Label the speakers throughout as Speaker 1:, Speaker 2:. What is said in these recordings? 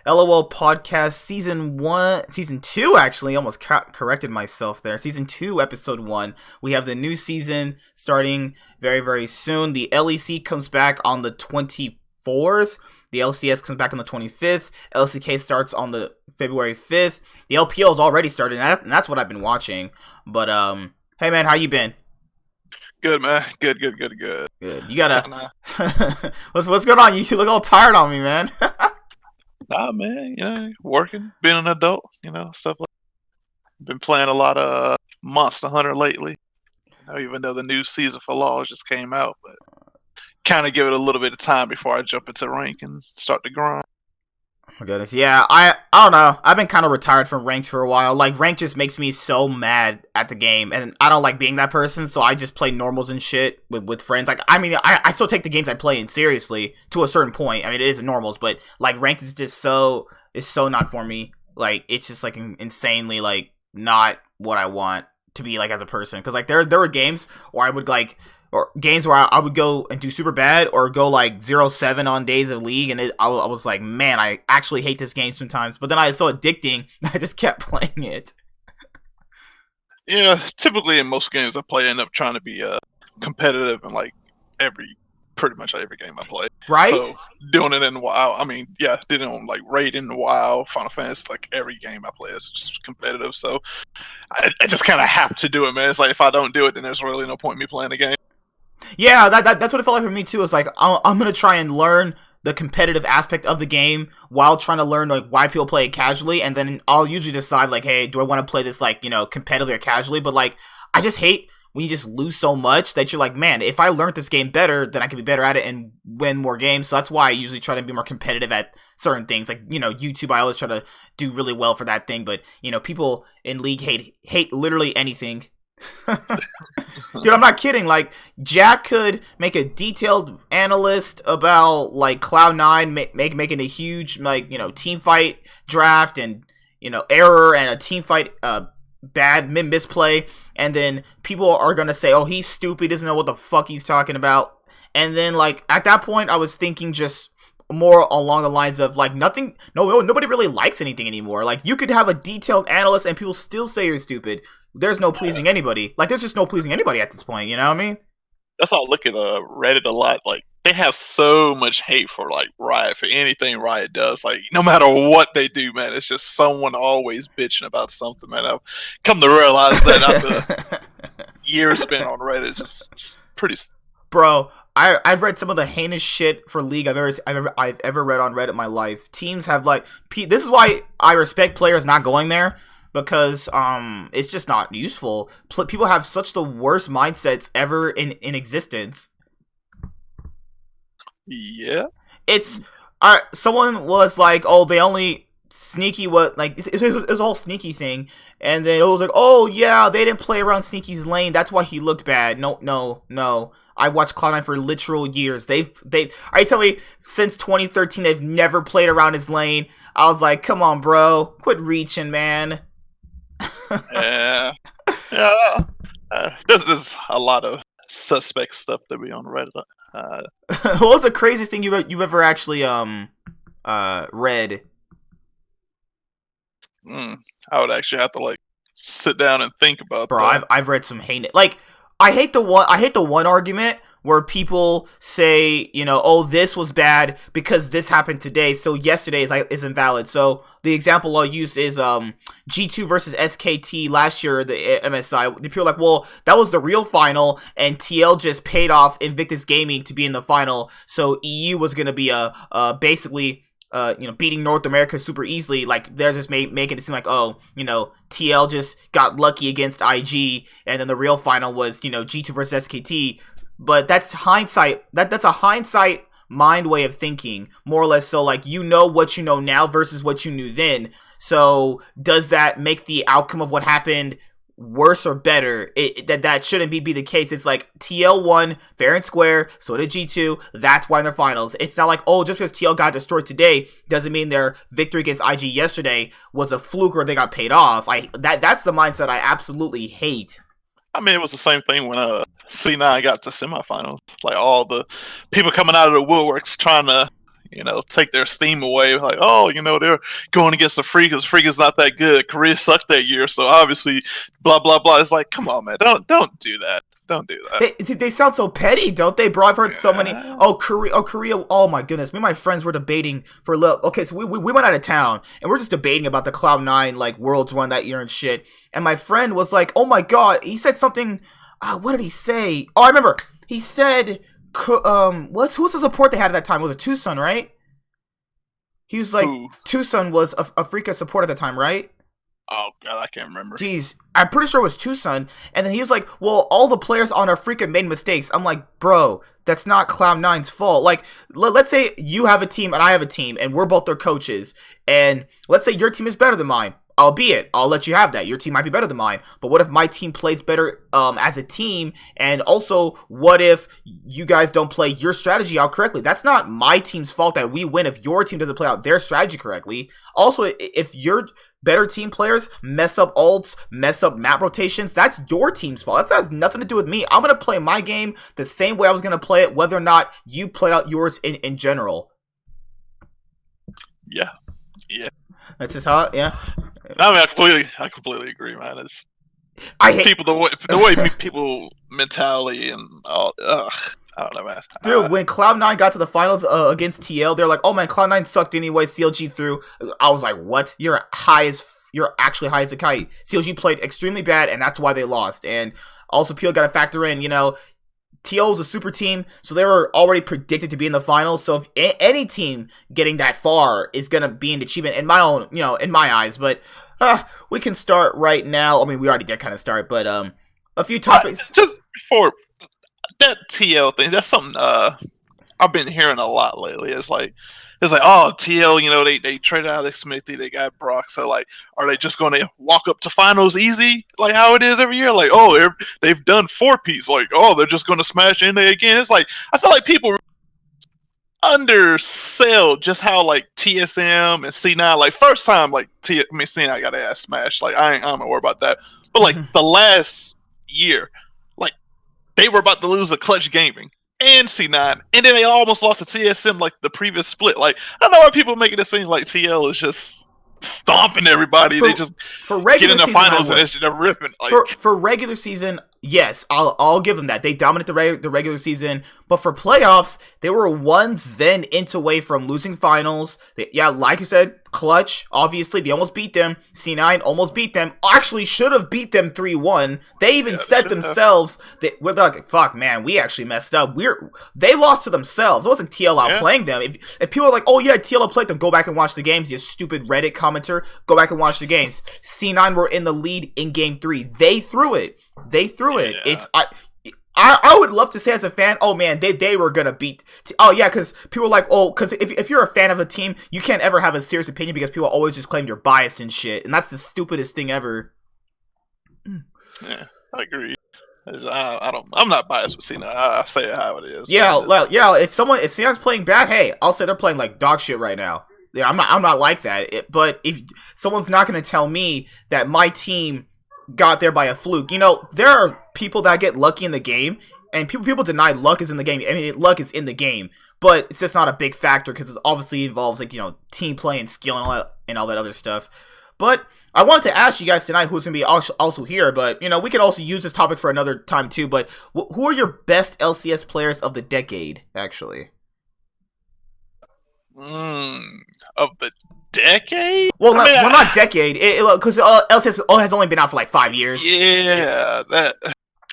Speaker 1: LOL Podcast Season 2, actually. Almost corrected myself there. Season 2, Episode 1. We have the new season starting very, very soon. The LEC comes back on the 24th. The LCS comes back on the 25th. LCK starts on the February 5th. The LPL has already started, and that's what I've been watching. But, hey, man, how you been?
Speaker 2: Good, man. Good.
Speaker 1: Good. You gotta... what's going on? You look all tired on me, man.
Speaker 2: Nah, man, working, being an adult, stuff like that. Been playing a lot of Monster Hunter lately. Even though the new season for LoL just came out, but kind of give it a little bit of time before I jump into rank and start to grind.
Speaker 1: Oh my goodness, yeah, I don't know. I've been kind of retired from ranked for a while. Like, ranked just makes me so mad at the game, and I don't like being that person, so I just play normals and shit with friends. Like, I mean, I still take the games I play in seriously to a certain point. I mean, it is normals, but, like, ranked is just so not for me. Like, it's just, like, insanely, like, not what I want to be, like, as a person. Because, like, there were games where I would, like... or games where I would go and do super bad or go like 0-7 on days of League, and I was like, man, I actually hate this game sometimes. But then it's so addicting, I just kept playing it.
Speaker 2: Yeah, typically in most games I play, I end up trying to be competitive in like pretty much every game I play.
Speaker 1: Right?
Speaker 2: So doing it in WoW, I mean, yeah, did it on like Raiden, WoW, Final Fantasy, like every game I play is just competitive. So I just kind of have to do it, man. It's like if I don't do it, then there's really no point in me playing the game.
Speaker 1: Yeah, that's what it felt like for me too. It's like I'm gonna try and learn the competitive aspect of the game while trying to learn like why people play it casually, and then I'll usually decide like, hey, do I want to play this like competitively or casually? But like, I just hate when you just lose so much that you're like, man, if I learned this game better, then I could be better at it and win more games. So that's why I usually try to be more competitive at certain things. Like, YouTube, I always try to do really well for that thing. But, people in League hate literally anything. Dude, I'm not kidding. Like, Jack could make a detailed analyst about, like, Cloud9 making a huge, like, team fight draft and, error and a team fight, bad misplay, and then people are gonna say, oh, he's stupid, doesn't know what the fuck he's talking about. And then, like, at that point I was thinking just more along the lines of like, nobody really likes anything anymore. Like, you could have a detailed analyst and people still say you're stupid. There's no pleasing anybody. Like, there's just no pleasing anybody at this point, you know what I mean?
Speaker 2: That's how I look at Reddit a lot. Like, they have so much hate for like Riot, for anything Riot does. Like, no matter what they do, man, it's just someone always bitching about something, man. I've come to realize that after years spent on Reddit, it's pretty.
Speaker 1: Bro, I've read some of the heinous shit for League I've ever read on Reddit in my life. Teams have like, this is why I respect players not going there. Because it's just not useful. People have such the worst mindsets ever in existence.
Speaker 2: Yeah.
Speaker 1: It's someone was like, oh, they only Sneaky what like it was a whole Sneaky thing, and then it was like, oh yeah, they didn't play around Sneaky's lane, that's why he looked bad. No. I watched Cloud9 for literal years. Are you telling me since 2013 they've never played around his lane? I was like, come on, bro, quit reaching, man.
Speaker 2: Yeah. There's a lot of suspect stuff that be on Reddit.
Speaker 1: What was the craziest thing you've ever actually read?
Speaker 2: I would actually have to like sit down and think about
Speaker 1: Bro,
Speaker 2: that.
Speaker 1: I've read some heinous, like, I hate the one argument where people say, oh, this was bad because this happened today, so yesterday is invalid. So the example I'll use is G2 versus SKT last year, the MSI. The people are like, well, that was the real final, and TL just paid off Invictus Gaming to be in the final, so EU was gonna be basically beating North America super easily. Like, they're just making it seem like, oh, TL just got lucky against IG, and then the real final was, G2 versus SKT. But that's hindsight. That's a hindsight mind way of thinking, more or less. So, like, what you know now versus what you knew then. So, does that make the outcome of what happened worse or better? That shouldn't be the case. It's like TL won fair and square, so did G2. That's why in the finals. It's not like, oh, just because TL got destroyed today doesn't mean their victory against IG yesterday was a fluke or they got paid off. That's the mindset I absolutely hate.
Speaker 2: I mean, it was the same thing when C9 got to semifinals. Like, all the people coming out of the woodworks trying to, take their steam away. Like, oh, they're going against the Freakers. Freakers not that good. Korea sucked that year, so obviously, blah blah blah. It's like, come on, man, don't do that. Don't do that.
Speaker 1: They sound so petty, don't they, bro? I've heard so many. Korea. Oh my goodness, me and my friends were debating for a little. Okay, so we went out of town and we're just debating about the Cloud9 like Worlds run that year and shit. And my friend was like, "Oh my god," he said something. What did he say? Oh, I remember. He said, who's the support they had at that time? Was it Tucson, right? He was like,
Speaker 2: Ooh.
Speaker 1: Tucson was Africa support at the time, right?
Speaker 2: Oh god, I can't remember.
Speaker 1: Jeez, I'm pretty sure it was Tucson. And then he was like, well, all the players on Africa made mistakes. I'm like, bro, that's not Cloud9's fault. Like, let's say you have a team and I have a team and we're both their coaches. And let's say your team is better than mine. Albeit, I'll let you have that. Your team might be better than mine. But what if my team plays better as a team? And also, what if you guys don't play your strategy out correctly? That's not my team's fault that we win if your team doesn't play out their strategy correctly. Also, if your better team players mess up ults, mess up map rotations, that's your team's fault. That has nothing to do with me. I'm going to play my game the same way I was going to play it, whether or not you played out yours in general.
Speaker 2: Yeah.
Speaker 1: That's just how, yeah.
Speaker 2: I mean, I completely agree, man.
Speaker 1: I hate
Speaker 2: people the way people mentality and all. I don't know, man.
Speaker 1: Dude, when Cloud9 got to the finals against TL, they're like, "Oh man, Cloud9 sucked anyway. CLG through." I was like, "What? You're actually high as a kite." CLG played extremely bad, and that's why they lost. And also, PL got to factor in, TL was a super team, so they were already predicted to be in the finals. So if any team getting that far is gonna be an achievement in my own, in my eyes. But we can start right now. I mean, we already did kind of start, but a few topics.
Speaker 2: Just before that TL thing, that's something I've been hearing a lot lately. It's like, oh, TL, they traded Alex Smithy, they got Brock. So like, are they just going to walk up to finals easy, like how it is every year? Like, oh, they've done 4-piece. Like, oh, they're just going to smash NA again. It's like, I feel like people undersell just how like TSM and C9, like first time like C9 got ass smashed. Like I'm not worried about that. But like the last year, like they were about to lose a Clutch Gaming and C9, and then they almost lost to TSM like the previous split. Like, I don't know why people making it seem like TL is just stomping everybody. They just get in the finals and they're ripping. Like,
Speaker 1: for regular season, yes, I'll give them that. They dominated the regular season, but for playoffs, they were 1 Zen inch away from losing finals. Like you said, Clutch, obviously, they almost beat them. C9 almost beat them. Actually, should have beat them 3-1. They even said themselves that we're like, fuck, man, we actually messed up. They lost to themselves. It wasn't TL outplaying them. If people are like, oh yeah, TL outplayed them, go back and watch the games. You stupid Reddit commenter, go back and watch the games. C9 were in the lead in game 3. They threw it. It's I would love to say as a fan, oh man, they were gonna beat. Oh yeah, because people are like, oh, because if you're a fan of a team, you can't ever have a serious opinion because people always just claim you're biased and shit, and that's the stupidest thing ever.
Speaker 2: Yeah, I agree. I'm not biased with Cena. I say it how it is.
Speaker 1: Yeah, if C9's playing bad, hey, I'll say they're playing like dog shit right now. Yeah, I'm not like that. But if someone's not gonna tell me that my team got there by a fluke. There are people that get lucky in the game, and people deny luck is in the game. I mean, luck is in the game, but it's just not a big factor because it obviously involves like team play and skill and all that other stuff. But I wanted to ask you guys tonight who's gonna be also here, but we could also use this topic for another time too. But who are your best LCS players of the decade, actually?
Speaker 2: Of the decade?
Speaker 1: Well, not decade. Because LCS has only been out for like 5 years.
Speaker 2: Yeah, that.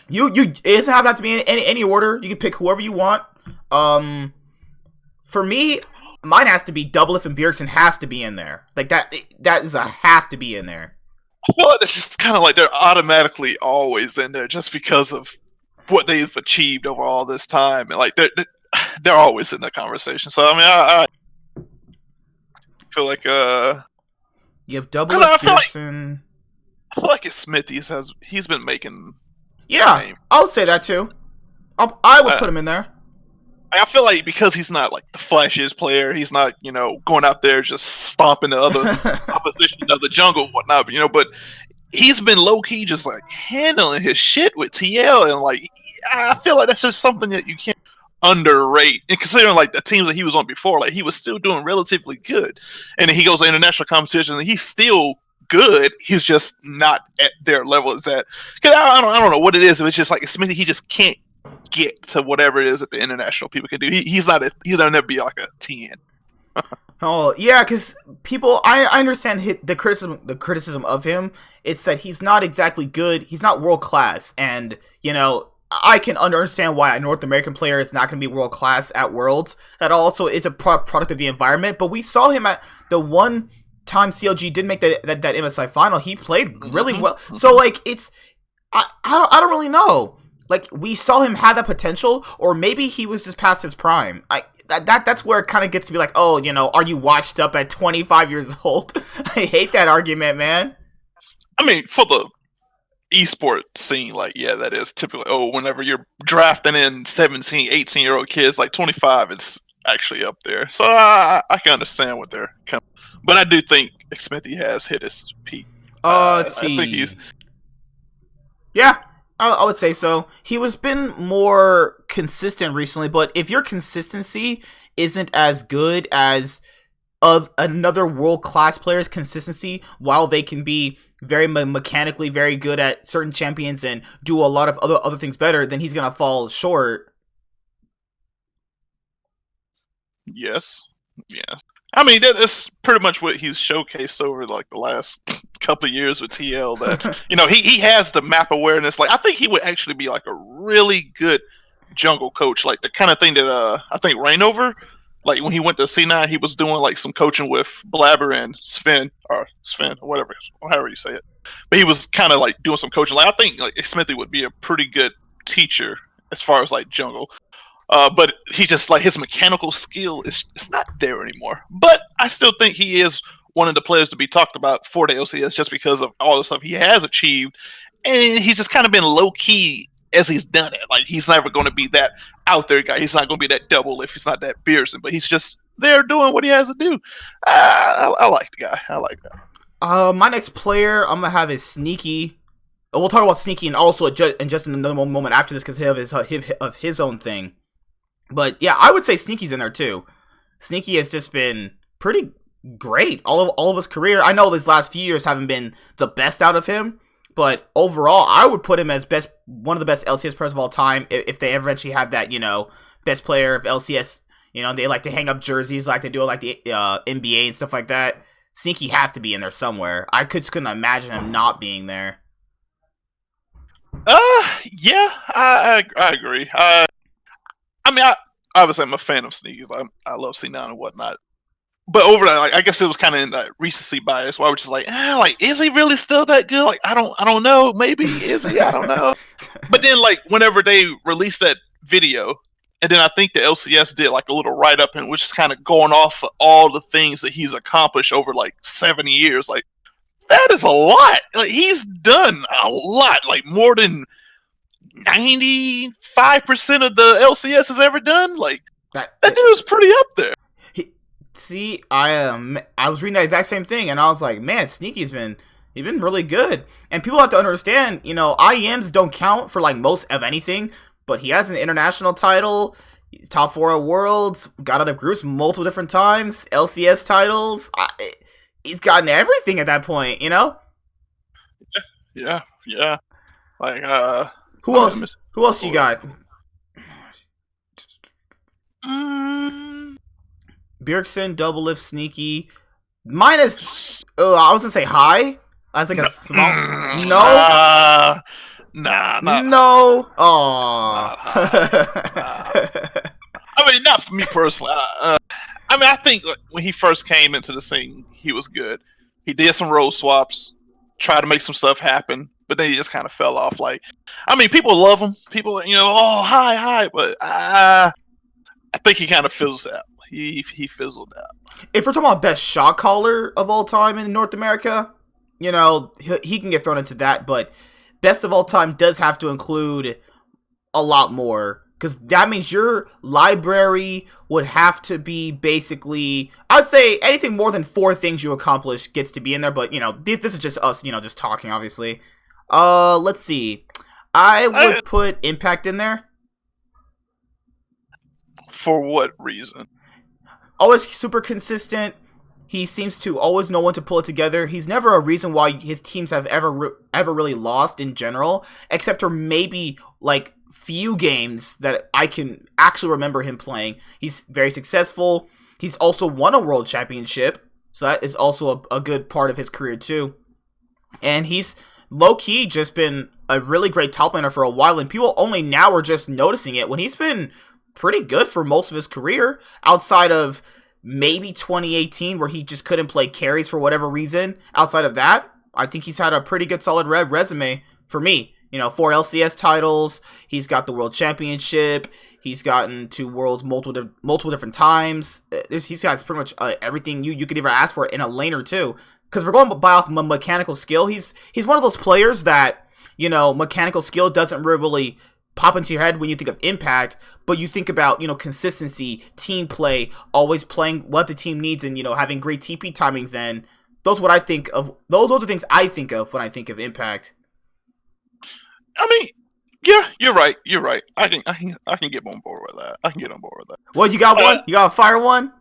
Speaker 1: It doesn't have to be in any order. You can pick whoever you want. For me, mine has to be Doublelift and Bjergsen has to be in there. Like that is a have to be in there.
Speaker 2: I feel like it's just kind of like they're automatically always in there just because of what they've achieved over all this time, and like they're always in the conversation. So I mean, I feel like
Speaker 1: you have Doublelift, Bjergsen.
Speaker 2: I feel like it's Smithies he's been making.
Speaker 1: Yeah, I would say that too. I would put him in there.
Speaker 2: I feel like because he's not like the flashiest player, he's not going out there just stomping the other opposition of the jungle and whatnot. But he's been low key just like handling his shit with TL, and like I feel like that's just something that you can't underrate, and considering like the teams that he was on before, like he was still doing relatively good, and then he goes to international competition and he's still good. He's just not at their level. Is that because I don't know what it is. It's just like Smithy. He just can't get to whatever it is that the international people can do. He's not. He'll never be like a 10.
Speaker 1: Oh yeah, because people, I understand the criticism of him. It's that he's not exactly good. He's not world class, and you know I can understand why a North American player is not going to be world class at Worlds. That also is a product of the environment. But we saw him at the one time CLG did make that MSI final. He played really well. So like I don't really know. Like we saw him have that potential, or maybe he was just past his prime. That's where it kind of gets to be like, oh, you know, are you washed up at 25 years old? I hate that argument, man.
Speaker 2: I mean, for the esport scene, like, yeah, that is typically, oh, whenever you're drafting in 17, 18-year-old kids, like 25, it's actually up there. So I can understand what they're coming. But I do think Smithy has hit his peak.
Speaker 1: Let's see.
Speaker 2: I think he's...
Speaker 1: Yeah, I would say so. He was been more consistent recently, but if your consistency isn't as good as of another world-class player's consistency, while they can be very mechanically very good at certain champions and do a lot of other things better, then he's gonna fall short.
Speaker 2: Yes. I mean, that's pretty much what he's showcased over like the last couple of years with TL. That you know, he has the map awareness. Like I think he would actually be like a really good jungle coach, like the kind of thing that I think Reignover, like when he went to C9, he was doing like some coaching with Blabber and Sven or whatever, however you say it. But he was kind of like doing some coaching. Like I think like Smithy would be a pretty good teacher as far as like jungle. But he just like his mechanical skill is not there anymore. But I still think he is one of the players to be talked about for the LCS just because of all the stuff he has achieved, and he's just kind of been low key as he's done it. Like he's never going to be that out there guy. He's not going to be that double if he's not that fearsome. But he's just there doing what he has to do. I like the guy. I like that.
Speaker 1: My next player I'm gonna have is Sneaky. We'll talk about Sneaky and also just in another moment after this because of his own thing. But yeah, I would say Sneaky's in there too. Sneaky has just been pretty great all of his career. I know these last few years haven't been the best out of him, but overall, I would put him as one of the best LCS players of all time. If they eventually have that, you know, best player of LCS, you know, they like to hang up jerseys like they do like the NBA and stuff like that. Sneaky has to be in there somewhere. I couldn't imagine him not being there.
Speaker 2: Yeah, I agree. I mean, obviously I'm a fan of Sneaky. I love C9 and whatnot. But over that, like, I guess it was kind of in that recency bias where I was just like, is he really still that good? Like, I don't know. Maybe is he? I don't know. But then, like, whenever they released that video, and then I think the LCS did like a little write up and was just kind of going off of all the things that he's accomplished over like 7 years. Like, that is a lot. Like, he's done a lot. Like, more than 95% of the LCS has ever done. Like, that dude's pretty up there.
Speaker 1: See, I was reading that exact same thing, and I was like, man, Sneaky's been really good. And people have to understand, you know, IEMs don't count for like most of anything, but he has an international title, he's top 4 at Worlds, got out of groups multiple different times, LCS titles. He's gotten everything at that point, you know.
Speaker 2: Yeah. Like,
Speaker 1: who else? Who else you got? Bjergsen, Doublelift, Sneaky. Minus. Oh, I was gonna say high. I was like a small. No.
Speaker 2: Nah.
Speaker 1: No. Oh.
Speaker 2: I mean, not for me personally. I mean, I think like, when he first came into the scene, he was good. He did some role swaps, tried to make some stuff happen, but then he just kind of fell off. Like, I mean, people love him. People, you know, oh, hi, but I think he kind of fizzled out. He fizzled out.
Speaker 1: If we're talking about best shot caller of all time in North America, you know, he can get thrown into that, but best of all time does have to include a lot more, because that means your library would have to be basically, I'd say anything more than 4 things you accomplish gets to be in there, but, you know, this is just us, you know, just talking, obviously. Let's see. I would put Impact in there.
Speaker 2: For what reason?
Speaker 1: Always super consistent. He seems to always know when to pull it together. He's never a reason why his teams have ever really lost in general, except for maybe like few games that I can actually remember him playing. He's very successful. He's also won a world championship, so that is also a good part of his career too. And he's low-key just been a really great top laner for a while, and people only now are just noticing it when he's been pretty good for most of his career, outside of maybe 2018 where he just couldn't play carries for whatever reason. Outside of that, I think he's had a pretty good solid resume for me. 4 LCS titles, he's got the world championship, he's gotten to worlds multiple different times. He's got pretty much everything you could ever ask for in a laner too. Because we're going by off mechanical skill, he's one of those players that, mechanical skill doesn't really pop into your head when you think of impact, but you think about, consistency, team play, always playing what the team needs, and, having great TP timings, and those are what I think of. Those are things I think of when I think of impact.
Speaker 2: I mean, yeah, you're right. I can get on board with that. I can get on board with that.
Speaker 1: Well, you got one? You got a fire one?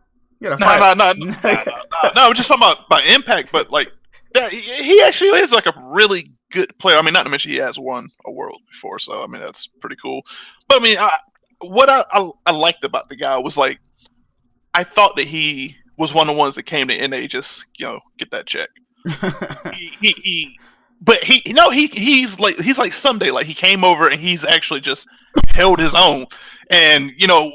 Speaker 2: No. I'm just talking about impact, but like, yeah, he actually is like a really good player. I mean, not to mention he has won a world before, so I mean that's pretty cool. But I mean, what I liked about the guy was like, I thought that he was one of the ones that came to NA just get that check. He's like someday, like he came over and he's actually just held his own. And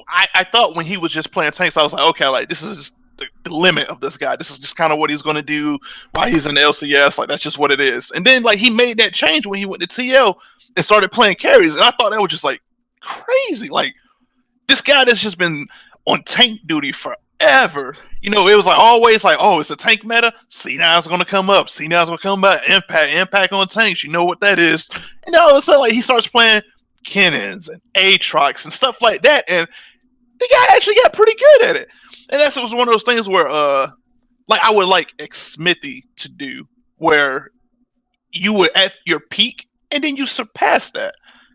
Speaker 2: I thought when he was just playing tanks, I was like, okay, like this is just the limit of this guy. This is just kind of what he's going to do while he's in the LCS. Like that's just what it is. And then like he made that change when he went to TL and started playing carries, and I thought that was just like crazy. Like this guy that's just been on tank duty forever. It was like always like, oh, it's a tank meta. C9's gonna come up. C9's gonna come back. Impact on tanks. You know what that is. And all of a sudden, like he starts playing Kennons and Aatrox and stuff like that, and the guy actually got pretty good at it. And that was one of those things where, like I would like Smithy to do, where you were at your peak and then you surpass that.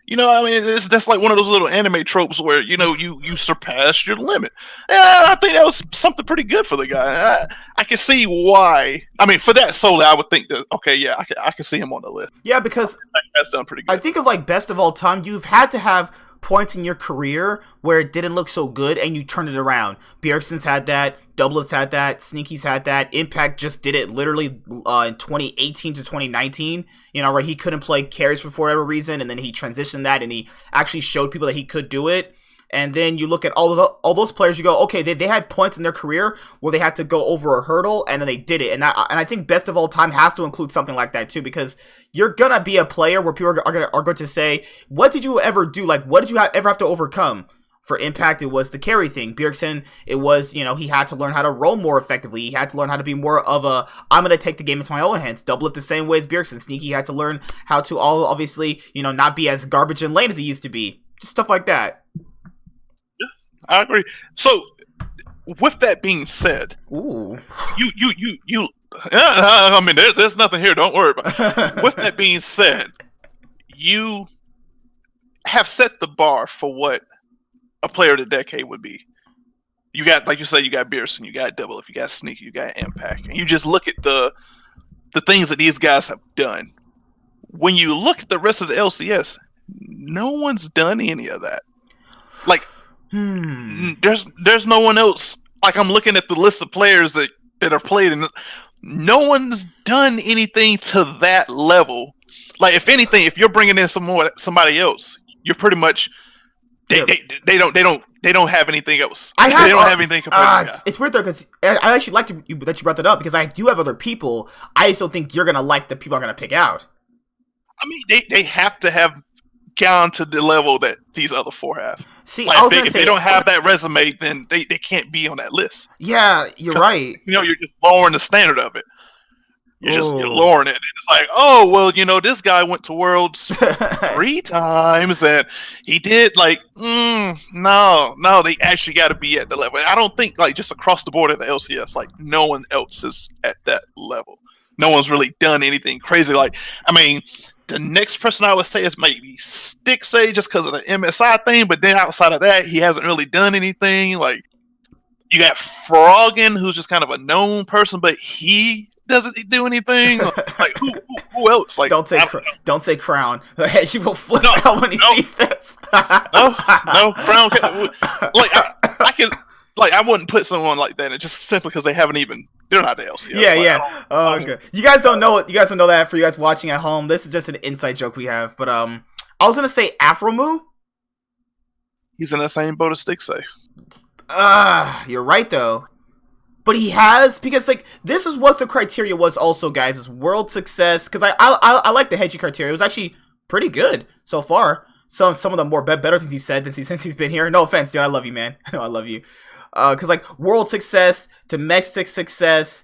Speaker 2: I mean, that's like one of those little anime tropes where you surpass your limit. And I think that was something pretty good for the guy. I can see why. I mean, for that solely, I would think that okay, yeah, I can see him on the list.
Speaker 1: Yeah, because
Speaker 2: that's done pretty good.
Speaker 1: I think of like best of all time, you've had to have points in your career where it didn't look so good and you turned it around. Bjergsen's had that, Doublelift's had that, Sneaky's had that. Impact just did it literally in 2018 to 2019, where he couldn't play carries for whatever reason, and then he transitioned that and he actually showed people that he could do it. And then you look at all those players, you go, okay, they had points in their career where they had to go over a hurdle, and then they did it. And I think best of all time has to include something like that too, because you're gonna be a player where people are going to say, what did you ever do? Like, what did you ever have to overcome? For Impact, it was the carry thing. Bjergsen, it was, he had to learn how to roam more effectively. He had to learn how to be more of a, I'm going to take the game into my own hands. Doublelift the same way as Bjergsen. Sneaky had to learn how to obviously, not be as garbage in lane as he used to be. Just stuff like that.
Speaker 2: I agree. So, with that being said,
Speaker 1: ooh,
Speaker 2: you. I mean, there's nothing here. Don't worry about it. With that being said, you have set the bar for what a player of the decade would be. You got, like you said, you got Bjergsen, you got Doublelift, you got Sneaky, you got Impact, and you just look at the things that these guys have done. When you look at the rest of the LCS, no one's done any of that. Like. There's no one else. Like I'm looking at the list of players that have played, and no one's done anything to that level. Like if anything, if you're bringing in somebody else, you're pretty much they don't have anything else. They don't have anything compared to that.
Speaker 1: It's weird though, because I actually like that you brought that up, because I do have other people. I just don't think you're gonna like the people I'm gonna pick out.
Speaker 2: I mean, they have to have gone to the level that these other four have.
Speaker 1: See,
Speaker 2: like, if they don't have that resume, then they can't be on that list.
Speaker 1: Yeah, you're right.
Speaker 2: You're just lowering the standard of it. You're lowering it. It's like, oh, well, this guy went to Worlds 3 times, and he did like, no, they actually got to be at the level. I don't think like just across the board at the LCS, like no one else is at that level. No one's really done anything crazy. Like, I mean, The next person I would say is maybe Stixxay, just because of the MSI thing. But then outside of that, he hasn't really done anything. Like, you got Froggen, who's just kind of a known person, but he doesn't do anything. Like, who else? Like,
Speaker 1: don't say Crown. She will flip out when he sees this.
Speaker 2: no, Crown. Like, I can. Like, I wouldn't put someone like that in just simply because they're not the LCS.
Speaker 1: Yeah. Oh, okay. You guys don't know it. You guys don't know that. For you guys watching at home, this is just an inside joke we have. But I was gonna say Aphromoo.
Speaker 2: He's in the same boat as Stixxay.
Speaker 1: You're right though. But he has, because like this is what the criteria was also, guys, is world success. Because I like the Hedgie criteria. It was actually pretty good so far. Some of the more better things he said since he's been here. No offense, dude. I love you, man. I know I love you. Because like world success, domestic success,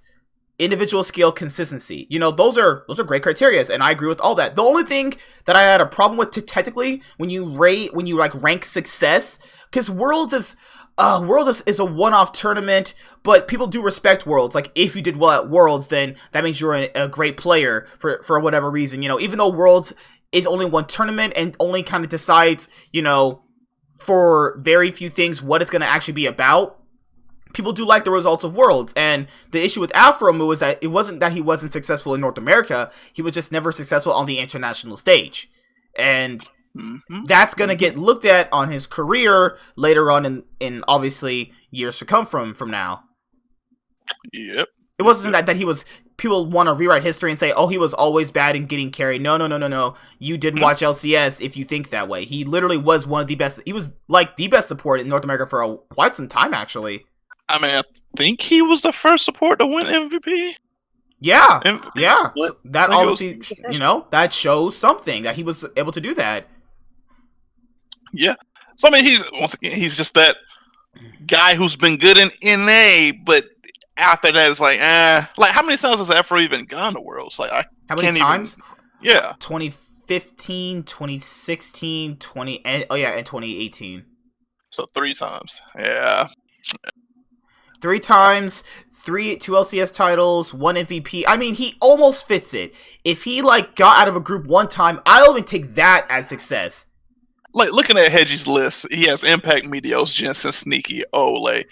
Speaker 1: individual skill, consistency. You know, those are great criteria, and I agree with all that. The only thing that I had a problem with technically when you rank success, because Worlds is a one-off tournament, but people do respect Worlds. Like, if you did well at Worlds, then that means you're a great player for whatever reason. You know, even though Worlds is only one tournament and only kind of decides, you know, for very few things what it's going to actually be about, people do like the results of Worlds. And the issue with Aphromoo is that it wasn't that he wasn't successful in North America, he was just never successful on the international stage. And that's going to get looked at on his career later on in obviously years to come from now.
Speaker 2: Yep.
Speaker 1: It wasn't that he was... People want to rewrite history and say, oh, he was always bad in getting carried. No. You didn't watch LCS if you think that way. He literally was one of the best. He was like the best support in North America for quite some time, actually.
Speaker 2: I mean, I think he was the first support to win MVP.
Speaker 1: Yeah. So that obviously, that shows something that he was able to do that.
Speaker 2: Yeah. So, I mean, he's just that guy who's been good in NA, but after that, it's like, like, how many times has Afro even gone to Worlds? Like,
Speaker 1: how many times?
Speaker 2: Yeah.
Speaker 1: 2015, 2016, and 2018.
Speaker 2: So 3 times. Yeah.
Speaker 1: 3 times, 2 LCS titles, 1 MVP. I mean, he almost fits it. If he, like, got out of a group 1 time, I'll even take that as success.
Speaker 2: Like, looking at Hedgie's list, he has Impact, Meteos, Jensen, Sneaky, Ole.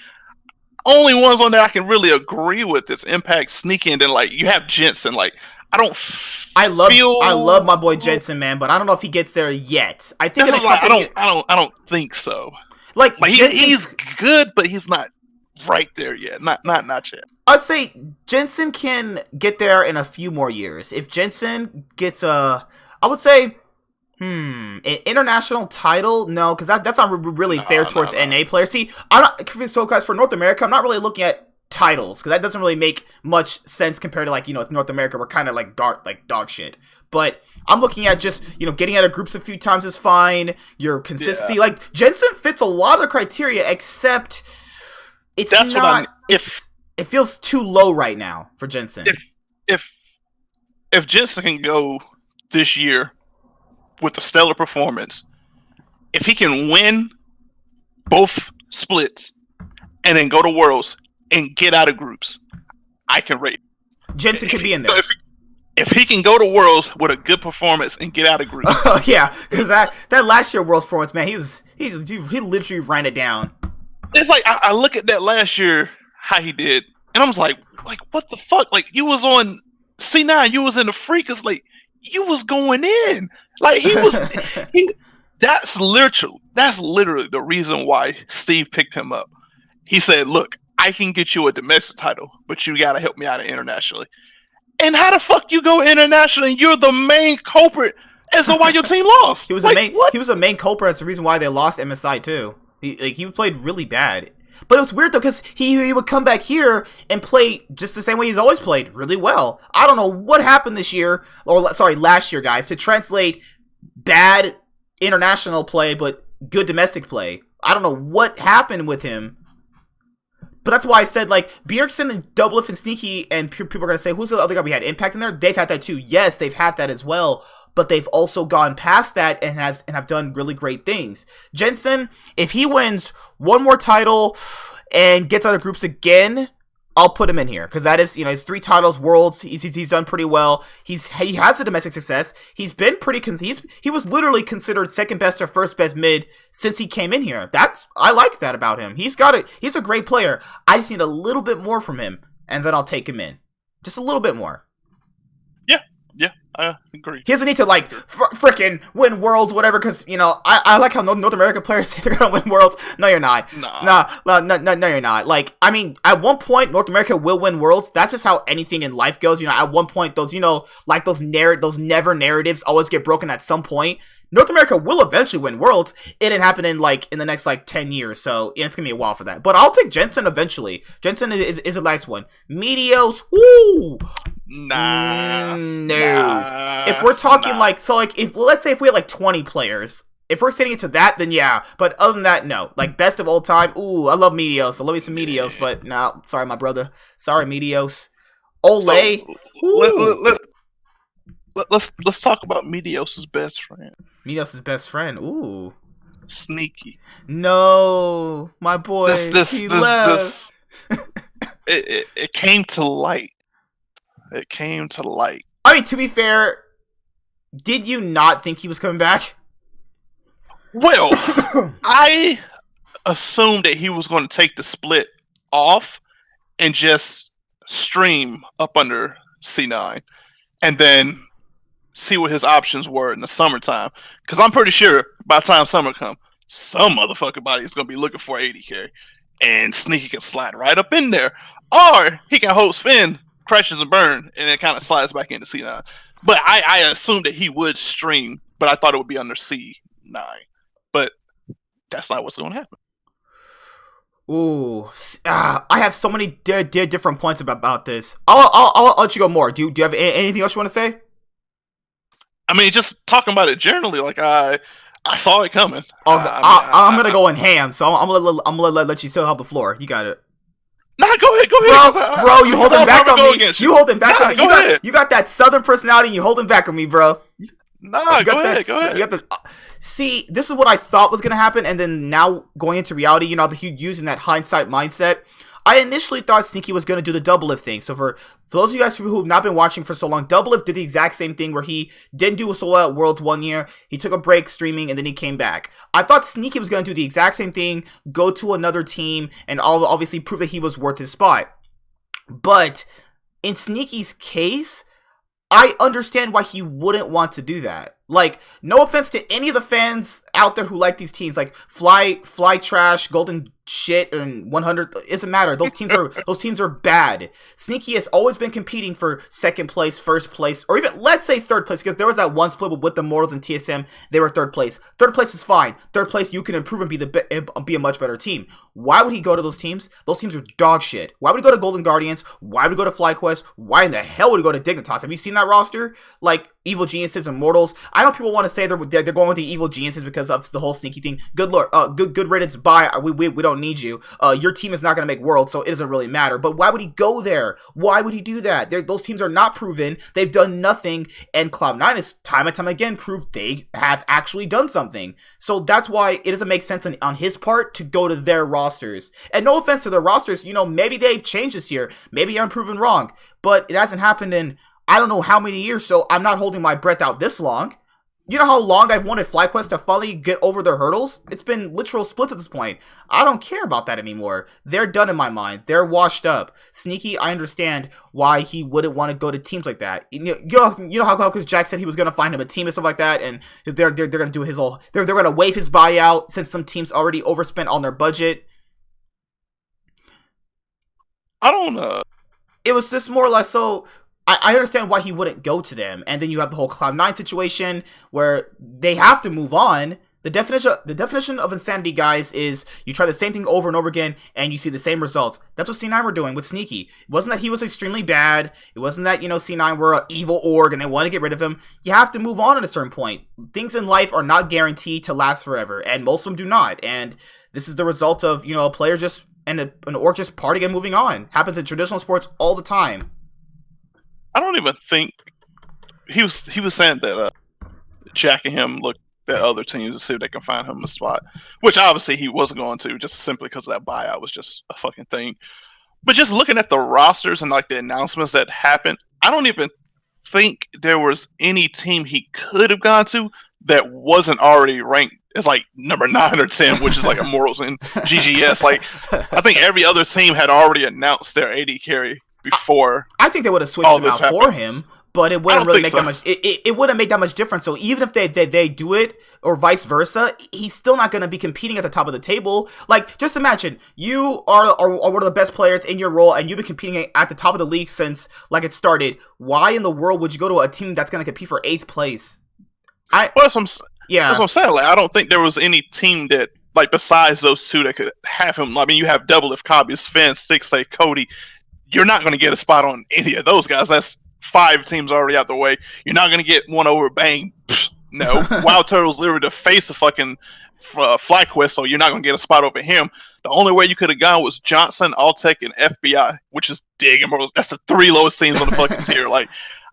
Speaker 2: Only ones on there I can really agree with is Impact, Sneaky, and then like you have Jensen. Like, I love my boy Jensen, man, but I don't know if he gets there yet. I think I don't think so. Like he's good, but he's not right there yet. Not yet.
Speaker 1: I'd say Jensen can get there in a few more years. If Jensen gets I would say an international title? No, because that's not really fair towards NA players. See, so guys, for North America, I'm not really looking at titles because that doesn't really make much sense compared to like North America. We're kind of like dog shit. But I'm looking at just getting out of groups a few times is fine. Your consistency, like Jensen fits a lot of the criteria, except it feels too low right now for Jensen.
Speaker 2: If Jensen can go this year with a stellar performance, if he can win both splits and then go to Worlds and get out of groups, I can rate
Speaker 1: Jensen can be in there.
Speaker 2: If he can go to Worlds with a good performance and get out of groups.
Speaker 1: Yeah, because that last year Worlds performance, man, he literally ran it down.
Speaker 2: It's like I look at that last year how he did, and I was like what the fuck? Like, you was on C9, you was in the Freakers, like you was going in. Like he was that's literally the reason why Steve picked him up. He said, look, I can get you a domestic title, but you gotta help me out internationally. And how the fuck you go international and you're the main culprit as to why your team lost?
Speaker 1: He was a main culprit as the reason why they lost MSI too. He played really bad. But it was weird though, because he would come back here and play just the same way he's always played, really well. I don't know what happened last year, guys, to translate bad international play but good domestic play. I don't know what happened with him. But that's why I said, like, Bjergsen and Doublelift and Sneaky, and people are going to say, who's the other guy we had? Impact in there? They've had that too. Yes, they've had that as well. But they've also gone past that and have done really great things. Jensen, if he wins one more title and gets out of groups again, I'll put him in here because that is, his 3 titles, worlds. He's done pretty well. He has a domestic success. He's been pretty. He was literally considered second best or first best mid since he came in here. I like that about him. He's got it. He's a great player. I just need a little bit more from him, and then I'll take him in. Just a little bit more.
Speaker 2: Yeah, I agree.
Speaker 1: He doesn't need to frickin' win worlds, whatever. Because I like how North American players say they're gonna win worlds. No, you're not. No, you're not. Like, I mean, at one point, North America will win worlds. That's just how anything in life goes. At one point, those those never narratives always get broken at some point. North America will eventually win worlds. It didn't happen in the next 10 years, so it's gonna be a while for that. But I'll take Jensen eventually. Jensen is a nice one. Meteos, woo.
Speaker 2: No.
Speaker 1: If we're talking let's say if we had 20 players, if we're setting it to that, then yeah. But other than that, no. Best of all time. Ooh, I love Meteos. I love me some Meteos, but no, sorry, my brother. Sorry, Meteos. Ole.
Speaker 2: So, let's talk about Meteos' best friend.
Speaker 1: Meteos' best friend. Ooh.
Speaker 2: Sneaky.
Speaker 1: No, my boy. He left.
Speaker 2: It came to light. It came to light.
Speaker 1: I mean, to be fair, did you not think he was coming back?
Speaker 2: Well, I assumed that he was going to take the split off and just stream up under C9 and then see what his options were in the summertime. Because I'm pretty sure by the time summer comes, some motherfucking body is going to be looking for 80 carry. And Sneaky can slide right up in there. Or he can host Finn, crashes and burn, and it kind of slides back into C9. But I assumed that he would stream, but I thought it would be under C9. But that's not what's going to happen.
Speaker 1: Ooh, I have so many different points about this. I'll let you go more. Do you have anything else you want to say?
Speaker 2: I mean, just talking about it generally, I saw it coming.
Speaker 1: I'm gonna go in ham, so I'm gonna let you still have the floor. You got it.
Speaker 2: Nah, go ahead.
Speaker 1: Bro, you holding back on me. You holding back on me.
Speaker 2: Go ahead.
Speaker 1: You got that southern personality and you holding back on me, bro.
Speaker 2: Nah, go ahead.
Speaker 1: You got see, this is what I thought was going to happen, and then now going into reality, using that hindsight mindset, I initially thought Sneaky was going to do the Doublelift thing. So for those of you guys who have not been watching for so long, Doublelift did the exact same thing where he didn't do a solo at Worlds 1 year. He took a break streaming and then he came back. I thought Sneaky was going to do the exact same thing, go to another team, and obviously prove that he was worth his spot. But in Sneaky's case, I understand why he wouldn't want to do that. No offense to any of the fans out there who like these teams, Fly Trash, Golden Shit, and 100. It doesn't matter. Those teams are bad. Sneaky has always been competing for second place, first place, or even let's say third place, because there was that one split with the Mortals and TSM. They were third place. Third place is fine. Third place you can improve and be a much better team. Why would he go to those teams? Those teams are dog shit. Why would he go to Golden Guardians? Why would he go to FlyQuest? Why in the hell would he go to Dignitas? Have you seen that roster? Evil Geniuses and Mortals. I know people want to say they're going with the Evil Geniuses because of the whole Sneaky thing. Good lord, good riddance. Bye. We don't need you. Your team is not going to make Worlds, so it doesn't really matter. But why would he go there? Why would he do that? Those teams are not proven. They've done nothing, and Cloud9 has time and time again proved they have actually done something. So that's why it doesn't make sense on his part to go to their rosters. And no offense to their rosters, maybe they've changed this year. Maybe I'm proven wrong, but it hasn't happened in I don't know how many years, so I'm not holding my breath out this long. You know how long I've wanted FlyQuest to finally get over their hurdles? It's been literal splits at this point. I don't care about that anymore. They're done in my mind. They're washed up. Sneaky, I understand why he wouldn't want to go to teams like that. You know how because Jack said he was going to find him a team and stuff like that, and they're going to do his whole... They're going to waive his buyout since some teams already overspent on their budget.
Speaker 2: I don't know.
Speaker 1: It was just more or less so... I understand why he wouldn't go to them, and then you have the whole Cloud9 situation where they have to move on. The definition of insanity, guys, is you try the same thing over and over again, and you see the same results. That's what C9 were doing with Sneaky. It wasn't that he was extremely bad. It wasn't that, C9 were an evil org and they want to get rid of him. You have to move on at a certain point. Things in life are not guaranteed to last forever, and most of them do not. And this is the result of, a player just, and an org just partying and moving on. Happens in traditional sports all the time.
Speaker 2: I don't even think he was saying that Jack and him looked at other teams to see if they can find him a spot, which obviously he wasn't going to, just simply because of that buyout was just a fucking thing. But just looking at the rosters and like the announcements that happened, I don't even think there was any team he could have gone to that wasn't already ranked as like number 9 or 10, which is like Immortals and GGS. Like, I think every other team had already announced their AD carry before.
Speaker 1: I think they would have switched him out for him, but it wouldn't really make that much. It wouldn't make that much difference. So even if they do it, or vice versa, he's still not going to be competing at the top of the table. Like, just imagine you are one of the best players in your role, and you've been competing at the top of the league since like it started. Why in the world would you go to a team that's going to compete for 8th place?
Speaker 2: That's what I'm saying. Like, I don't think there was any team that, like, besides those two that could have him. I mean, you have double if Kabi, Sven, Stixxay, Cody. You're not going to get a spot on any of those guys. That's 5 teams already out the way. You're not going to get one over Bang. No. Wild Turtle's literally the face of fucking FlyQuest, so you're not going to get a spot over him. The only way you could have gone was Johnson, Alltech, and FBI, which is dig. That's the 3 lowest teams on the fucking tier. Like,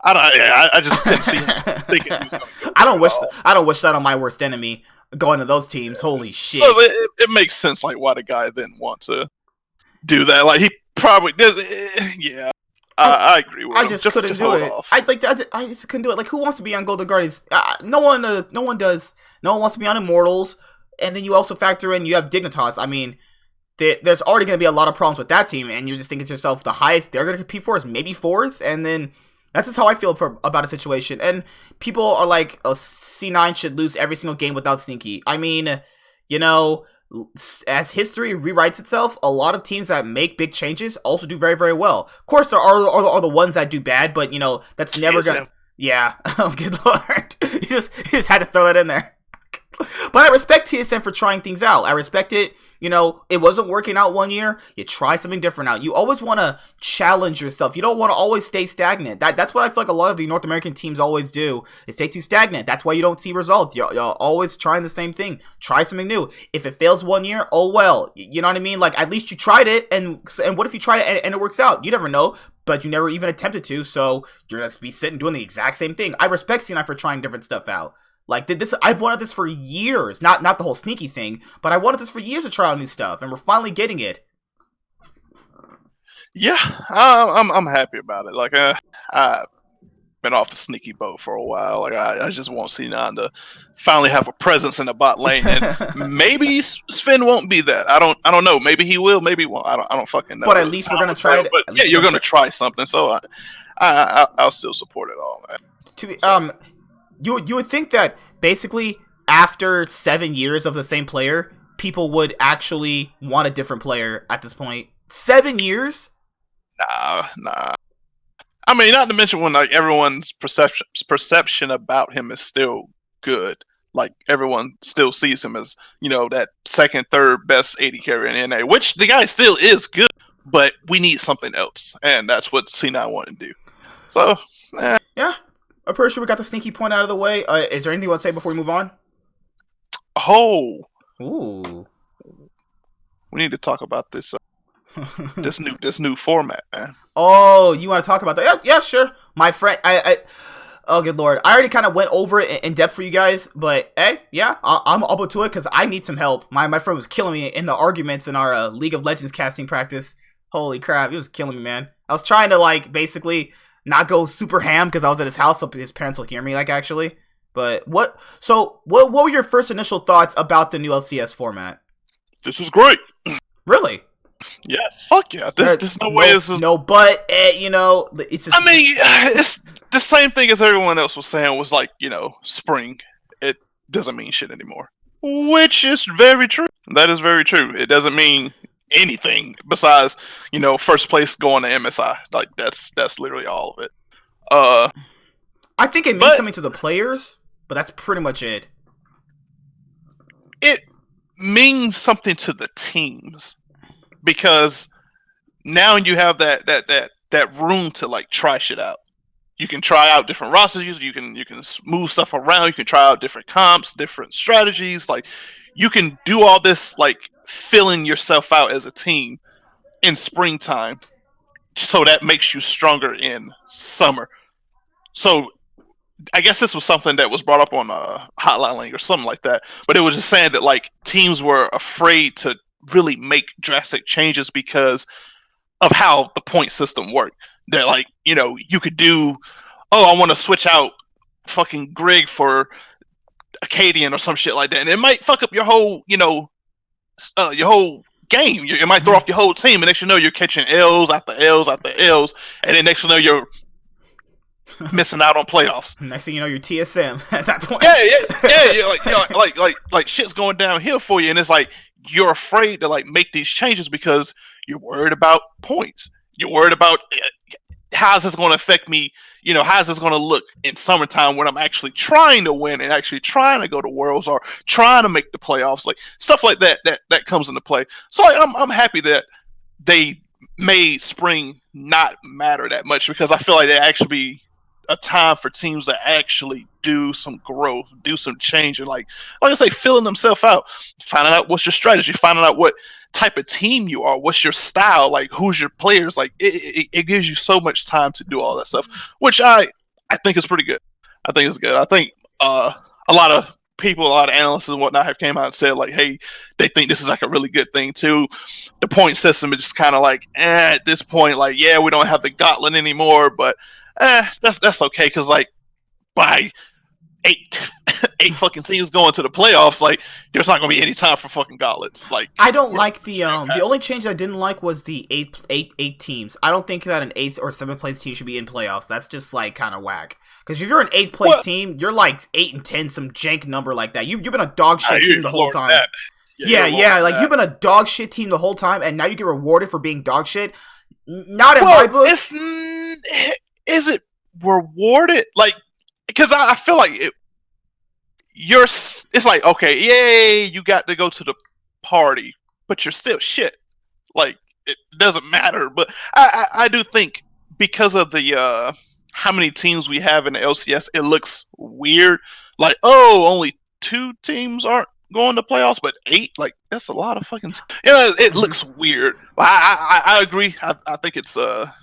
Speaker 2: I just couldn't see him thinking he was going to go.
Speaker 1: I don't wish that on my worst enemy going to those teams. Holy shit.
Speaker 2: So it makes sense, like, why the guy didn't want to do that. Like, he probably did. Yeah. I agree with him.
Speaker 1: I just couldn't do it. I just couldn't do it. Like, who wants to be on Golden Guardians? No one does. No one wants to be on Immortals. And then you also factor in you have Dignitas. I mean, there's already going to be a lot of problems with that team, and you're just thinking to yourself, the highest they're going to compete for is maybe 4th, and then that's just how I feel about a situation. And people are like, oh, C9 should lose every single game without Sneaky. I mean, you know, as history rewrites itself, a lot of teams that make big changes also do very, very well. Of course, there are the ones that do bad, but, you know, that's never gonna... Yeah. Oh, good lord. You just had to throw that in there. But I respect TSM for trying things out. I respect it. You know, it wasn't working out one year. You try something different out. You always want to challenge yourself. You don't want to always stay stagnant. That's what I feel like a lot of the North American teams always do, is stay too stagnant. That's why you don't see results. You're always trying the same thing. Try something new. If it fails one year, oh well. You know what I mean? Like, at least you tried it, and what if you try it and it works out? You never know, but you never even attempted to, so you're going to be sitting doing the exact same thing. I respect C9 for trying different stuff out. Like, I've wanted this for years. Not the whole Sneaky thing, but I wanted this for years to try out new stuff, and we're finally getting it.
Speaker 2: Yeah, I'm happy about it. Like, I've been off the Sneaky boat for a while. Like, I just want C9 to finally have a presence in the bot lane, and maybe Sven won't be that. I don't know. Maybe he will. Maybe he won't. I don't fucking know.
Speaker 1: But at least we're gonna try it.
Speaker 2: But yeah, you're gonna try something. So I'll still support it all, man.
Speaker 1: You would think that basically after 7 years of the same player, people would actually want a different player at this point. 7 years?
Speaker 2: Nah. I mean, not to mention when like everyone's perception about him is still good. Like, everyone still sees him as, you know, that 2nd, 3rd best AD carrier in NA, which the guy still is good, but we need something else, and that's what C9 wanted to do. So,
Speaker 1: yeah. I'm pretty sure we got the Sneaky point out of the way. Is there anything you want to say before we move on?
Speaker 2: Oh.
Speaker 1: Ooh.
Speaker 2: We need to talk about this this new format, man.
Speaker 1: Oh, you want to talk about that? Yeah, sure. My friend, oh, good lord. I already kind of went over it in depth for you guys, but hey, yeah, I'm open to it because I need some help. My friend was killing me in the arguments in our League of Legends casting practice. Holy crap, he was killing me, man. I was trying to, like, basically not go super ham because I was at his house so his parents will hear me, like, actually. But what were your first initial thoughts about the new LCS format?
Speaker 2: This is great.
Speaker 1: Really?
Speaker 2: Yes. Fuck yeah. There's no way this is...
Speaker 1: No, but, you know, it's just...
Speaker 2: I mean, it's the same thing as everyone else was saying was like, you know, spring. It doesn't mean shit anymore. Which is very true. That is very true. It doesn't mean anything besides, you know, first place going to MSI. Like, that's literally all of it.
Speaker 1: I think it means something to the players, but that's pretty much it.
Speaker 2: It means something to the teams because now you have that room to, like, try shit out. You can try out different rosters. You can move stuff around. You can try out different comps, different strategies. Like, you can do all this, like, filling yourself out as a team in springtime, so that makes you stronger in summer. So I guess this was something that was brought up on Hotline Link or something like that, but it was just saying that, like, teams were afraid to really make drastic changes because of how the point system worked. That like you could do, oh, I want to switch out fucking Greg for Acadian or some shit like that, and it might fuck up your whole your whole game. It might throw off your whole team, and next you know you're catching L's after L's after L's, and then next you know you're missing out on playoffs.
Speaker 1: Next thing you know, you're TSM at that point.
Speaker 2: Like shit's going downhill for you, and it's like you're afraid to like make these changes because you're worried about points. You're worried about how's this going to affect me. How's this going to look in summertime when I'm actually trying to win and actually trying to go to Worlds or trying to make the playoffs, like stuff like that. That comes into play. So like, I'm happy that they made spring not matter that much because I feel like they actually be a time for teams to actually do some growth, do some change, and like I say, filling themselves out, finding out what's your strategy, finding out what type of team you are, what's your style, like who's your players. Like it gives you so much time to do all that stuff, which I think is pretty good. I think it's good. I think a lot of people, a lot of analysts and whatnot have came out and said like, hey, they think this is like a really good thing too. The point system is just kind of like, at this point, like, yeah, we don't have the gauntlet anymore, but that's okay because like by eight fucking teams going to the playoffs, like there's not gonna be any time for fucking gauntlets. Like
Speaker 1: I don't like the only change I didn't like was the eight teams. I don't think that an 8th or 7th place team should be in playoffs. That's just like kind of whack. Because if you're an 8th place team, you're like 8 and 10, some jank number like that. You've been a dog shit team the whole time. Yeah, like you've been a dog shit team the whole time, and now you get rewarded for being dog shit. Not in my book.
Speaker 2: Is it rewarded? Like, because I feel like it's like, okay, yay, you got to go to the party, but you're still shit. Like, it doesn't matter. But I do think because of the how many teams we have in the LCS, it looks weird. Like, oh, only 2 teams aren't going to playoffs, but 8, like that's a lot of fucking. It looks weird. I agree. I think it's a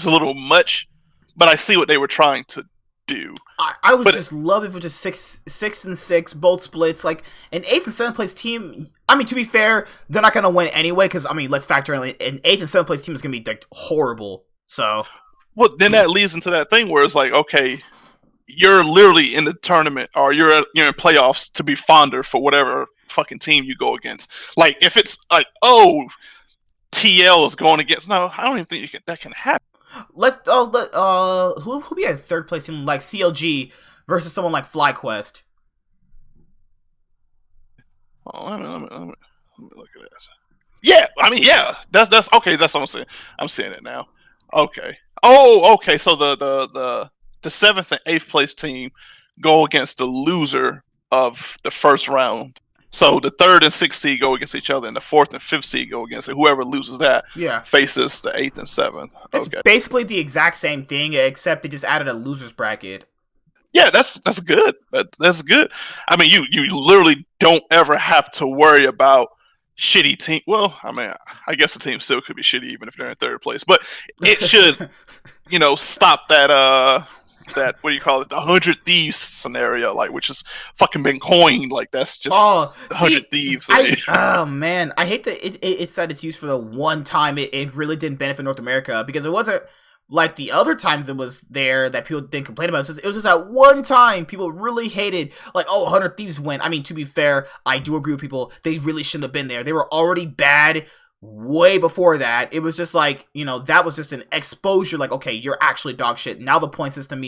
Speaker 2: little much. But I see what they were trying to do.
Speaker 1: I would just love if it was just 6 and 6, both splits. Like an 8th and 7th place team. I mean, to be fair, they're not gonna win anyway. Because I mean, let's factor in an 8th and 7th place team is gonna be like horrible. So,
Speaker 2: well, then that leads into that thing where it's like, okay, you're literally in the tournament or you're in playoffs to be fonder for whatever fucking team you go against. Like if it's like, oh, TL is going against. No, I don't even think that can happen.
Speaker 1: Let's who be a 3rd place team like CLG versus someone like FlyQuest?
Speaker 2: Oh, let me look at this. Yeah, I mean, yeah, that's okay. That's what I'm saying. I'm seeing it now. Okay. Oh, okay. So the 7th and 8th place team go against the loser of the first round. So the 3rd and 6th seed go against each other, and the 4th and 5th seed go against it. Whoever loses that faces the 8th and 7th.
Speaker 1: It's basically the exact same thing, except they just added a losers bracket.
Speaker 2: Yeah, that's good. That's good. I mean, you literally don't ever have to worry about shitty team. Well, I mean, I guess the team still could be shitty even if they're in 3rd place, but it should, stop that that what do you call it, the 100 Thieves scenario, like, which has fucking been coined. Like that's just 100 Thieves.
Speaker 1: Oh man, I hate that it said it's used for the one time it really didn't benefit North America, because it wasn't like the other times it was there that people didn't complain about. It was just that one time people really hated, like, oh, 100 Thieves win. I mean, to be fair, I do agree with people, they really shouldn't have been there. They were already bad way before that. It was just like, that was just an exposure, like, okay, you're actually dog shit. Now the point system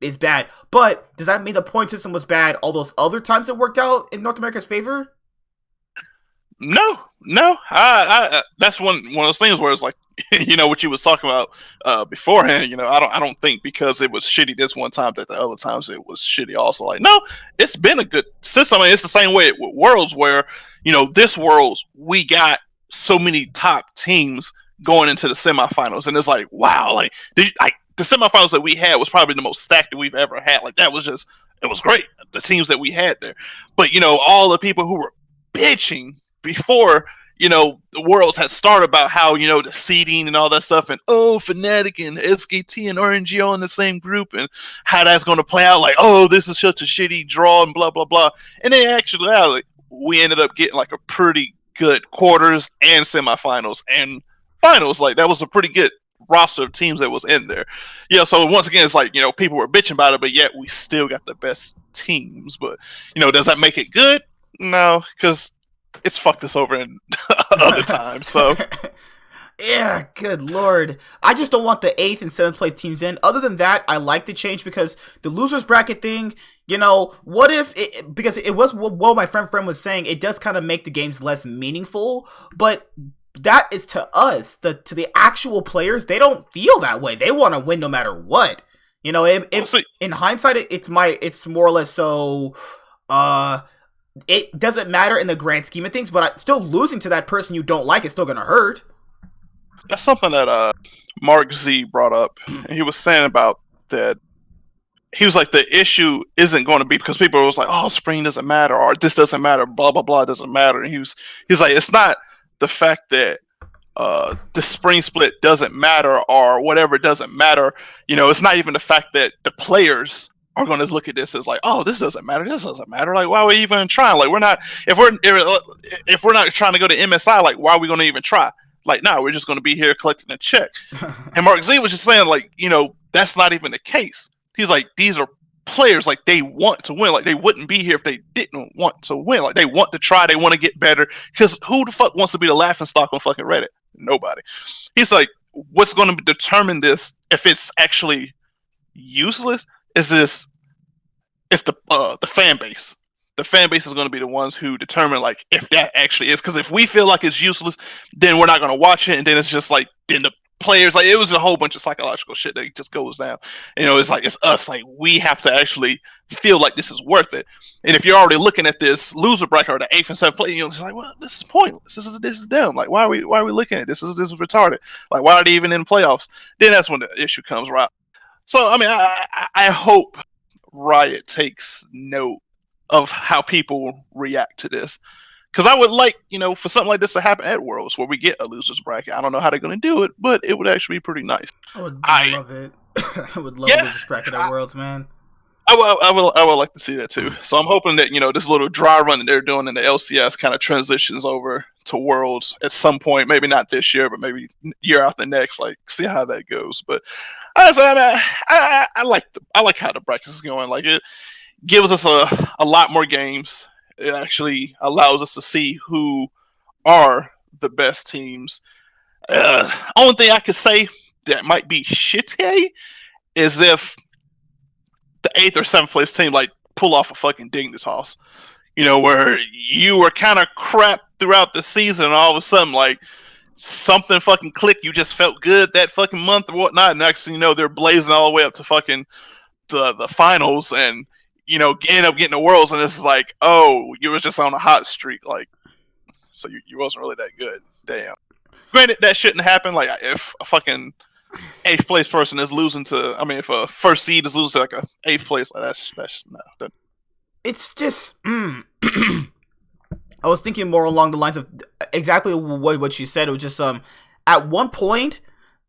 Speaker 1: is bad. But does that mean the point system was bad all those other times it worked out in North America's favor?
Speaker 2: No. I that's one of those things where it's like, what you was talking about beforehand. I don't think because it was shitty this one time that the other times it was shitty also. Like, no, it's been a good system. I mean, it's the same way with Worlds where, this Worlds, we got so many top teams going into the semifinals, and it's like, wow, like the semifinals that we had was probably the most stacked that we've ever had. Like, that was just, it was great, the teams that we had there. But all the people who were bitching before the Worlds had started about how the seeding and all that stuff, and Fnatic and SKT and RNG all in the same group, and how that's going to play out, like, oh, this is such a shitty draw and blah blah blah. And then actually we ended up getting like a pretty good quarters and semifinals, and finals. Like that was a pretty good roster of teams that was in there. Yeah, so once again, it's like, people were bitching about it, but yet we still got the best teams. But does that make it good? No, because it's fucked us over in other times. So
Speaker 1: yeah, good lord. I just don't want the 8th and 7th place teams in. Other than that, I like the change because the losers bracket thing, what if it, because it was what my friend was saying, it does kind of make the games less meaningful, but that is to us, to the actual players, they don't feel that way. They want to win no matter what. In hindsight, it's more or less so, it doesn't matter in the grand scheme of things, but still losing to that person you don't like is still going to hurt.
Speaker 2: That's something that Mark Z brought up. He was saying about that. He was like, the issue isn't going to be because people was like, oh, spring doesn't matter, or this doesn't matter, blah, blah, blah, doesn't matter. And he's like, it's not the fact that the spring split doesn't matter or whatever doesn't matter. It's not even the fact that the players are going to look at this as like, oh, this doesn't matter. Like, why are we even trying? Like, if we're not trying to go to MSI, like, why are we going to even try? Like, no, we're just going to be here collecting a check. And Mark Z was just saying, like, that's not even the case. He's like, these are players, like, they want to win. Like, they wouldn't be here if they didn't want to win. Like, they want to try. They want to get better. Because who the fuck wants to be the laughingstock on fucking Reddit? Nobody. He's like, what's going to determine this if it's actually useless is it's the fan base. The fan base is going to be the ones who determine, like, if that actually is. Because if we feel like it's useless, then we're not going to watch it. And then it's just like, then the players, like, it was a whole bunch of psychological shit that just goes down. It's like, it's us. Like, we have to actually feel like this is worth it. And if you're already looking at this loser bracket or the 8th and 7th place, it's like, well, this is pointless. This is dumb. Like, why are we looking at this? This is retarded. Like, why are they even in playoffs? Then that's when the issue comes, right? So, I mean, I hope Riot takes note of how people react to this, because I would like, for something like this to happen at Worlds where we get a losers bracket. I don't know how they're going to do it, but it would actually be pretty nice.
Speaker 1: I would love it. I would love a losers bracket at Worlds, man.
Speaker 2: I would like to see that too. So I'm hoping that this little dry run that they're doing in the LCS kind of transitions over to Worlds at some point. Maybe not this year, but maybe year after next. Like, see how that goes. But I like how the bracket is going. Like, it gives us a lot more games. It actually allows us to see who are the best teams. Only thing I could say that might be shitty is if the 8th or 7th place team, like, pull off a fucking Dignitas. Where you were kind of crap throughout the season and all of a sudden, like, something fucking clicked. You just felt good that fucking month or whatnot. And next thing you know, they're blazing all the way up to fucking the finals and end up getting the Worlds, and this is like, oh, you was just on a hot streak, like, so you wasn't really that good. Damn. Granted, that shouldn't happen. Like, if a fucking 8th place person is losing to, if a first seed is losing to like a 8th place, like, that's no.
Speaker 1: It's just, I was thinking more along the lines of exactly what you said. It was just, at one point,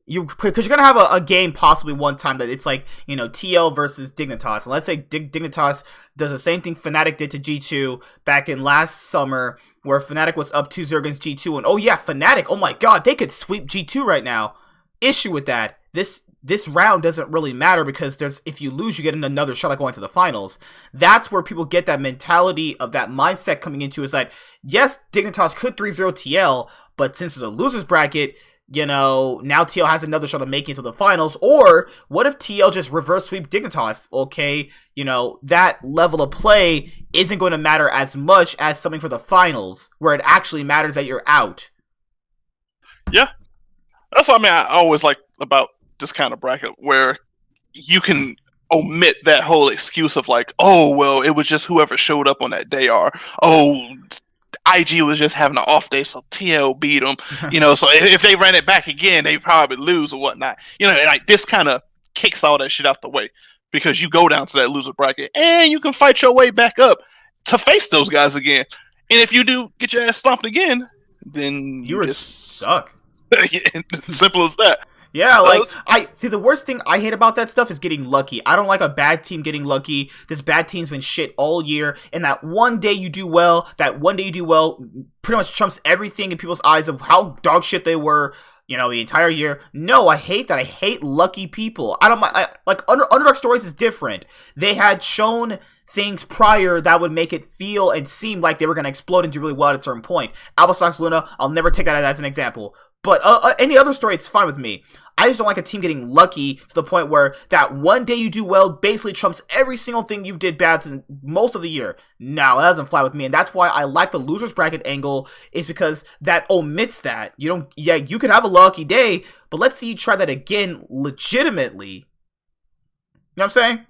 Speaker 1: because you're gonna have a game possibly one time that it's like, TL versus Dignitas, and let's say Dignitas does the same thing Fnatic did to G2 back in last summer, where Fnatic was up 2-0 against G2, and oh yeah, Fnatic, oh my god, they could sweep G2 right now. Issue with that, this round doesn't really matter because if you lose, you get another shot at going to the finals. That's where people get that mentality of that mindset coming into, is that yes, Dignitas could 3-0 TL, but since it's a losers bracket, now TL has another shot of making it to the finals. Or what if TL just reverse sweep Dignitas? Okay, that level of play isn't going to matter as much as something for the finals, where it actually matters that you're out.
Speaker 2: Yeah, that's what I always like about this kind of bracket, where you can omit that whole excuse of like, oh, well, it was just whoever showed up on that day, or oh, IG was just having an off day, so TL beat them. So if they ran it back again, they probably lose or whatnot. Like, this kind of kicks all that shit out the way, because you go down to that loser bracket and you can fight your way back up to face those guys again. And if you do get your ass stomped again, then you just
Speaker 1: suck.
Speaker 2: Simple as that.
Speaker 1: Yeah, like, I see, the worst thing I hate about that stuff is getting lucky. I don't like a bad team getting lucky. This bad team's been shit all year, and that one day you do well, pretty much trumps everything in people's eyes of how dog shit they were the entire year. No, I hate that. I hate lucky people. I don't mind. Underdog Stories is different. They had shown things prior that would make it feel and seem like they were going to explode and do really well at a certain point. Alba Sox Luna, I'll never take that as an example. But any other story, it's fine with me. I just don't like a team getting lucky to the point where that one day you do well basically trumps every single thing you did bad most of the year. No, that doesn't fly with me, and that's why I like the losers bracket angle, is because that omits that. You could have a lucky day, but let's see you try that again legitimately. You know what I'm saying?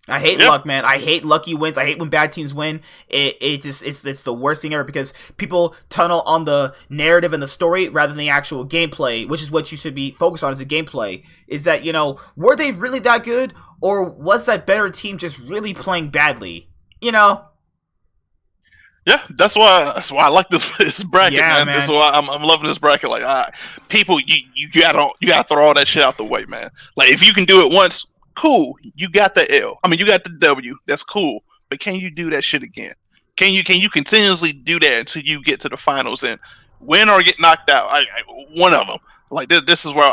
Speaker 1: I hate luck, man. I hate lucky wins. I hate when bad teams win. It's the worst thing ever, because people tunnel on the narrative and the story rather than the actual gameplay, which is what you should be focused on, is the gameplay. Is that, were they really that good, or was that better team just really playing badly?
Speaker 2: Yeah, that's why I like this bracket, man. That's why I'm loving this bracket. Like, people, you gotta throw all that shit out the way, man. Like, if you can do it once, cool. You got the L. I mean, you got the W. That's cool. But can you do that shit again? Can you continuously do that until you get to the finals and win or get knocked out? One of them. Like, this is where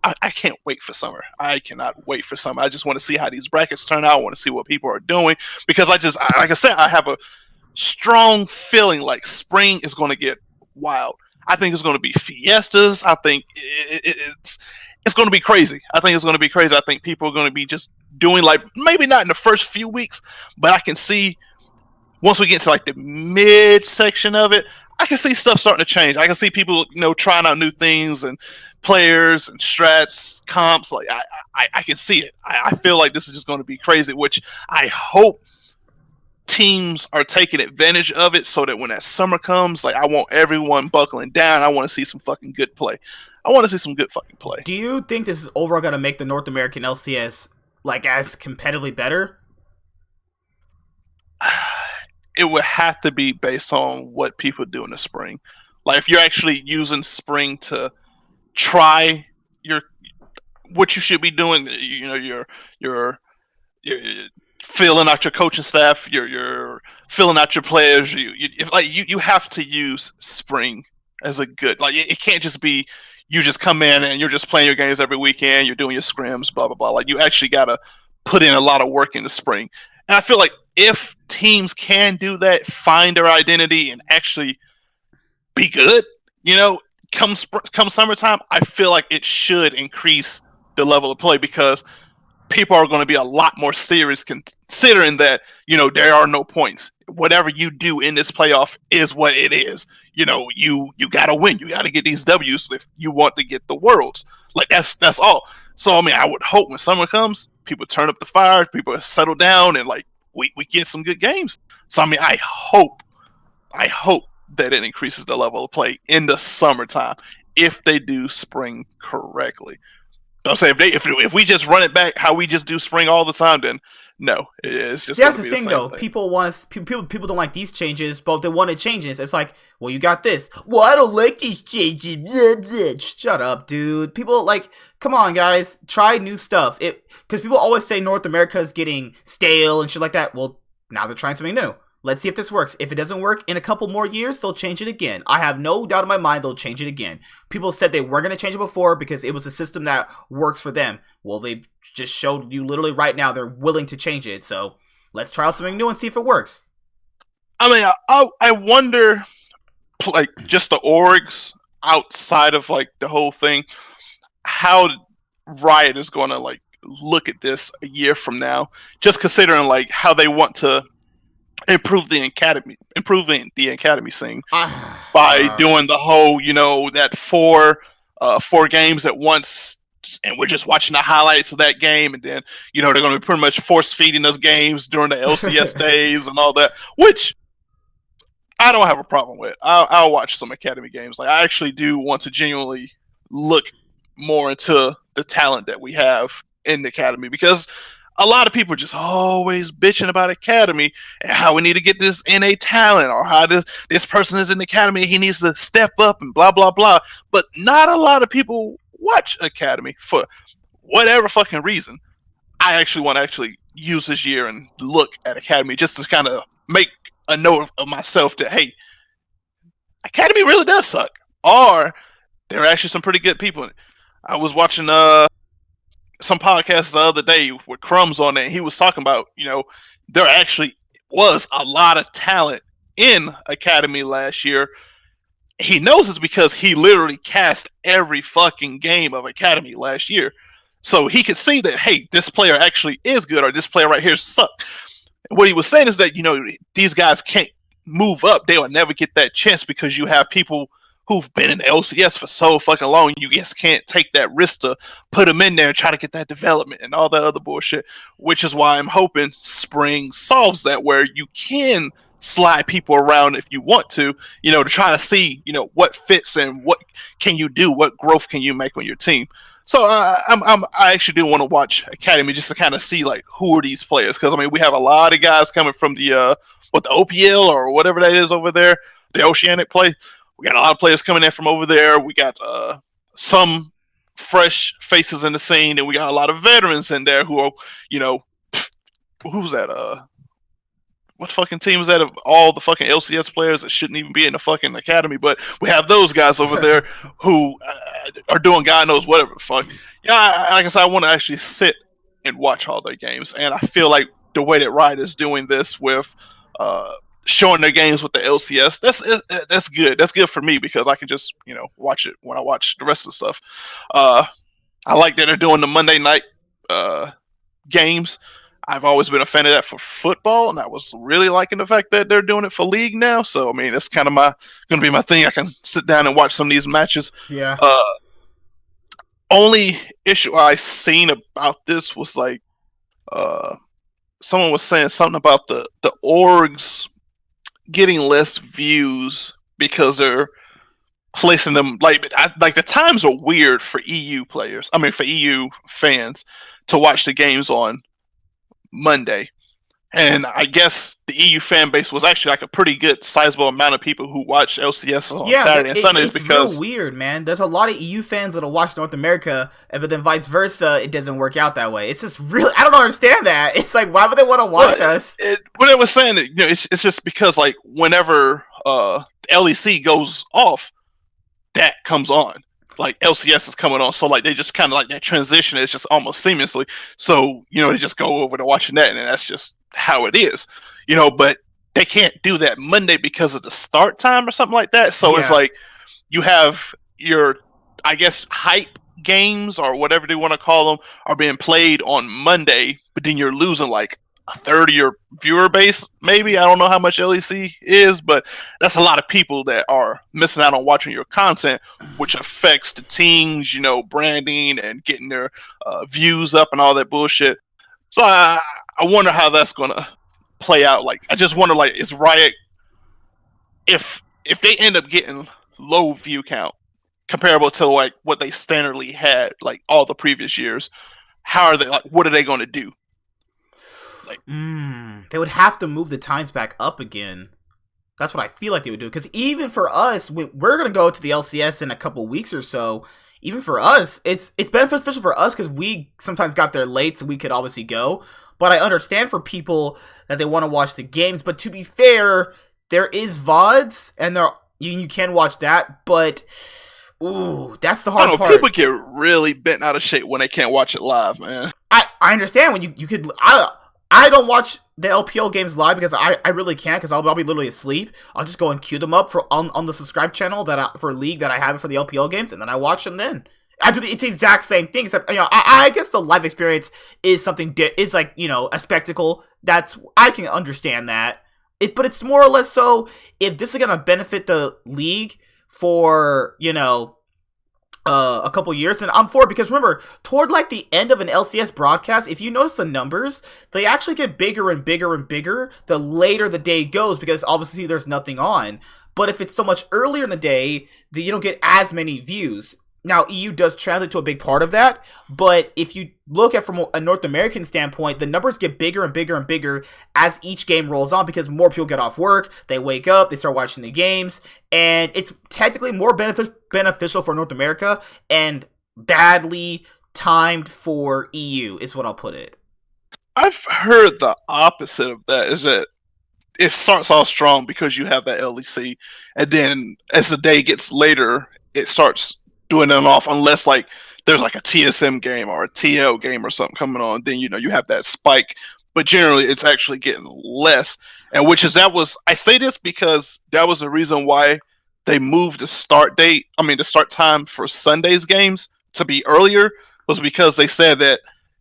Speaker 2: I can't wait for summer. I cannot wait for summer. I just want to see how these brackets turn out. I want to see what people are doing, because like I said, I have a strong feeling like spring is going to get wild. I think it's going to be fiestas. I think it's going to be crazy. I think it's going to be crazy. I think people are going to be just doing, like, maybe not in the first few weeks, but I can see once we get to like the mid section of it, I can see stuff starting to change. I can see people, trying out new things and players and strats, comps. Like, I can see it. I feel like this is just going to be crazy, which I hope teams are taking advantage of it, so that when that summer comes, like, I want everyone buckling down. I want to see some fucking good play. I want to see some good fucking play.
Speaker 1: Do you think this is overall going to make the North American LCS, like, as competitively better?
Speaker 2: It would have to be based on what people do in the spring. Like, if you're actually using spring to try what you should be doing, you're filling out your coaching staff, you're filling out your players. You have to use spring as a good, like, it can't just be you just come in and you're just playing your games every weekend, you're doing your scrims, blah blah blah. Like, you actually gotta put in a lot of work in the spring. And I feel like if teams can do that, find their identity and actually be good, come summertime, I feel like it should increase the level of play, because people are going to be a lot more serious, considering that, there are no points. Whatever you do in this playoff is what it is. You got to win. You got to get these W's if you want to get the Worlds. Like, that's all. So, I mean, I would hope when summer comes, people turn up the fire, people settle down, and, like, we get some good games. So, I mean, I hope that it increases the level of play in the summertime if they do spring correctly. I'm saying, if we just run it back how we just do spring all the time, then no, it's just.
Speaker 1: That's the thing, though. People don't like these changes, but they wanted changes. It's like, well, you got this. Well, I don't like these changes. Blah, blah. Shut up, dude. People, like, come on, guys, try new stuff. Because people always say North America is getting stale and shit like that. Well, now they're trying something new. Let's see if this works. If it doesn't work, in a couple more years, they'll change it again. I have no doubt in my mind they'll change it again. People said they weren't going to change it before because it was a system that works for them. Well, they just showed you literally right now they're willing to change it. So let's try out something new and see if it works.
Speaker 2: I mean, I wonder, like, just the orgs outside of, like, the whole thing, how Riot is going to, like, look at this a year from now, just considering, like, how they want to improving the academy scene by doing the whole, that four games at once, and we're just watching the highlights of that game, and then they're going to be pretty much force feeding us games during the LCS days and all that, which I don't have a problem with. I'll watch some academy games. Like, I actually do want to genuinely look more into the talent that we have in the academy, because a lot of people are just always bitching about academy and how we need to get this NA talent, or how this person is in the academy, he needs to step up and blah blah blah. But not a lot of people watch academy for whatever fucking reason. I actually want to use this year and look at academy just to kind of make a note of myself that, hey, academy really does suck. Or there are actually some pretty good people in it. I was watching some podcasts the other day with Crumbs on it, and he was talking about, there actually was a lot of talent in Academy last year. He knows it's because he literally cast every fucking game of Academy last year. So he could see that, hey, this player actually is good, or this player right here sucks. What he was saying is that, these guys can't move up. They will never get that chance because you have people who've been in LCS for so fucking long. You just can't take that risk to put them in there and try to get that development and all that other bullshit, which is why I'm hoping spring solves that, where you can slide people around if you want to try to see, what fits and what can you do, what growth can you make on your team. So I actually do want to watch Academy just to kind of see like who are these players, because I mean we have a lot of guys coming from the OPL or whatever that is over there, the Oceanic play. We got a lot of players coming in from over there. We got some fresh faces in the scene, and we got a lot of veterans in there who are, who's that? What fucking team is that of all the fucking LCS players that shouldn't even be in the fucking Academy? But we have those guys over there who are doing God knows whatever the fuck. Like I said, I want to actually sit and watch all their games, and I feel like the way that Riot is doing this with showing their games with the LCS, that's good. That's good for me because I can just watch it when I watch the rest of the stuff. I like that they're doing the Monday night games. I've always been a fan of that for football, and I was really liking the fact that they're doing it for league now. So I mean, it's kind of going to be my thing. I can sit down and watch some of these matches.
Speaker 1: Yeah.
Speaker 2: Only issue I seen about this was like someone was saying something about the orgs getting less views because they're placing them like the times are weird for EU players. I mean, for EU fans to watch the games on Monday. And I guess the EU fan base was actually like a pretty good sizable amount of people who watch LCS on Saturday and Sundays because
Speaker 1: it's real weird, man. There's a lot of EU fans that'll watch North America, but then vice versa, it doesn't work out that way. It's just really, I don't understand that. It's like, why would they want to watch us?
Speaker 2: What I was saying, it's just because like whenever LEC goes off, that comes on. Like LCS is coming on, so like they just kind of like that transition is just almost seamlessly. So they just go over to watching that, and that's just how it is, But they can't do that Monday because of the start time or something like that. So It's like you have your, I guess, hype games or whatever they want to call them are being played on Monday, but then you're losing like a third of your viewer base, maybe. I don't know how much LEC is, but that's a lot of people that are missing out on watching your content, which affects the teams, branding and getting their views up and all that bullshit. So I wonder how that's gonna play out. Like, I just wonder, like, is Riot, if they end up getting low view count comparable to like what they standardly had like all the previous years, how are they, like, what are they going to do? Like,
Speaker 1: they would have to move the times back up again. That's what I feel like they would do. Because even for us, we're going to go to the LCS in a couple weeks or so. Even for us, it's beneficial for us because we sometimes got there late, so we could obviously go. But I understand for people that they want to watch the games. But to be fair, there is VODs, and you can watch that. But ooh, that's the hard part.
Speaker 2: People get really bent out of shape when they can't watch it live, man.
Speaker 1: I understand when you could. I don't watch the LPL games live because I really can't, because I'll be literally asleep. I'll just go and queue them up for on the subscribe channel for League that I have for the LPL games, and then I watch them then. It's the exact same thing, except I guess the live experience is something is like a spectacle. That's, I can understand that. But it's more or less so if this is gonna benefit the League for a couple years, and I'm for it, because remember, toward like the end of an LCS broadcast, if you notice the numbers, they actually get bigger and bigger and bigger the later the day goes, because obviously there's nothing on. But if it's so much earlier in the day, then you don't get as many views. Now, EU does translate to a big part of that, but if you look at from a North American standpoint, the numbers get bigger and bigger and bigger as each game rolls on, because more people get off work, they wake up, they start watching the games, and it's technically more beneficial for North America and badly timed for EU, is what I'll put it.
Speaker 2: I've heard the opposite of that, is that it starts off strong because you have that LEC, and then as the day gets later, it starts doing it off unless like there's like a TSM game or a TL game or something coming on. Then you have that spike, but generally it's actually getting less. And I say this because that was the reason why they moved the the start time for Sunday's games to be earlier, was because they said that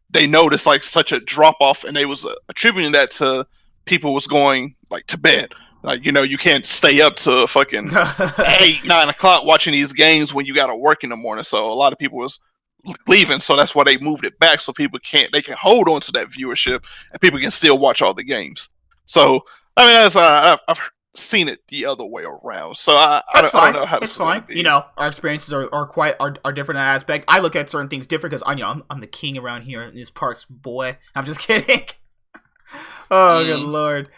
Speaker 2: they noticed like such a drop off, and they was attributing that to people was going like to bed. Like, you can't stay up to fucking 8, 9 o'clock watching these games when you got to work in the morning. So a lot of people was leaving, so that's why they moved it back, so they can hold on to that viewership and people can still watch all the games. So I mean, I've seen it the other way around. So I don't know how
Speaker 1: it's fine. Our experiences are different in that aspect. I look at certain things different because I'm the king around here in these parts, boy. I'm just kidding. Oh good lord.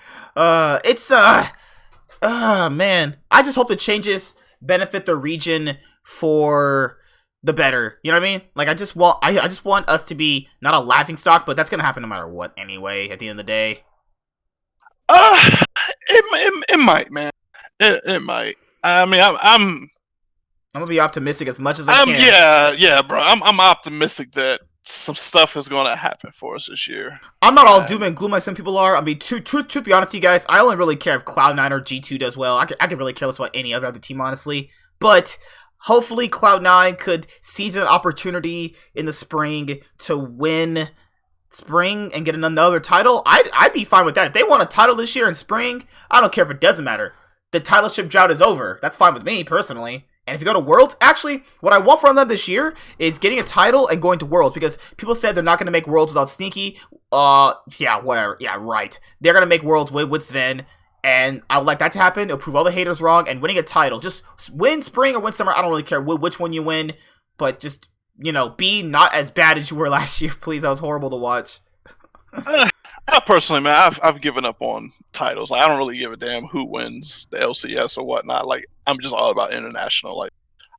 Speaker 1: It's man. I just hope the changes benefit the region for the better. You know what I mean? Like I just want us to be not a laughing stock, but that's gonna happen no matter what anyway. At the end of the day.
Speaker 2: It might, man. It might. I mean, I'm
Speaker 1: gonna be optimistic as much as I
Speaker 2: can. Yeah, bro. I'm optimistic that some stuff is gonna happen for us this year.
Speaker 1: I'm not all doom and gloom like some people are. I mean, to be honest, you guys, I only really care if Cloud9 or G2 does well. I could really care less about any other team, honestly. But hopefully, Cloud9 could seize an opportunity in the spring to win spring and get another title. I'd be fine with that. If they want a title this year in spring, I don't care if it doesn't matter. The titleship drought is over. That's fine with me personally. And if you go to Worlds, actually, what I want from them this year is getting a title and going to Worlds, because people said they're not going to make Worlds without Sneaky. Yeah, whatever. Yeah, right. They're going to make Worlds with Sven, and I would like that to happen. It'll prove all the haters wrong, and winning a title. Just win spring or win summer. I don't really care which one you win, but just, be not as bad as you were last year, please. That was horrible to watch.
Speaker 2: I personally, man, I've given up on titles. Like, I don't really give a damn who wins the LCS or whatnot. Like, I'm just all about international. Like,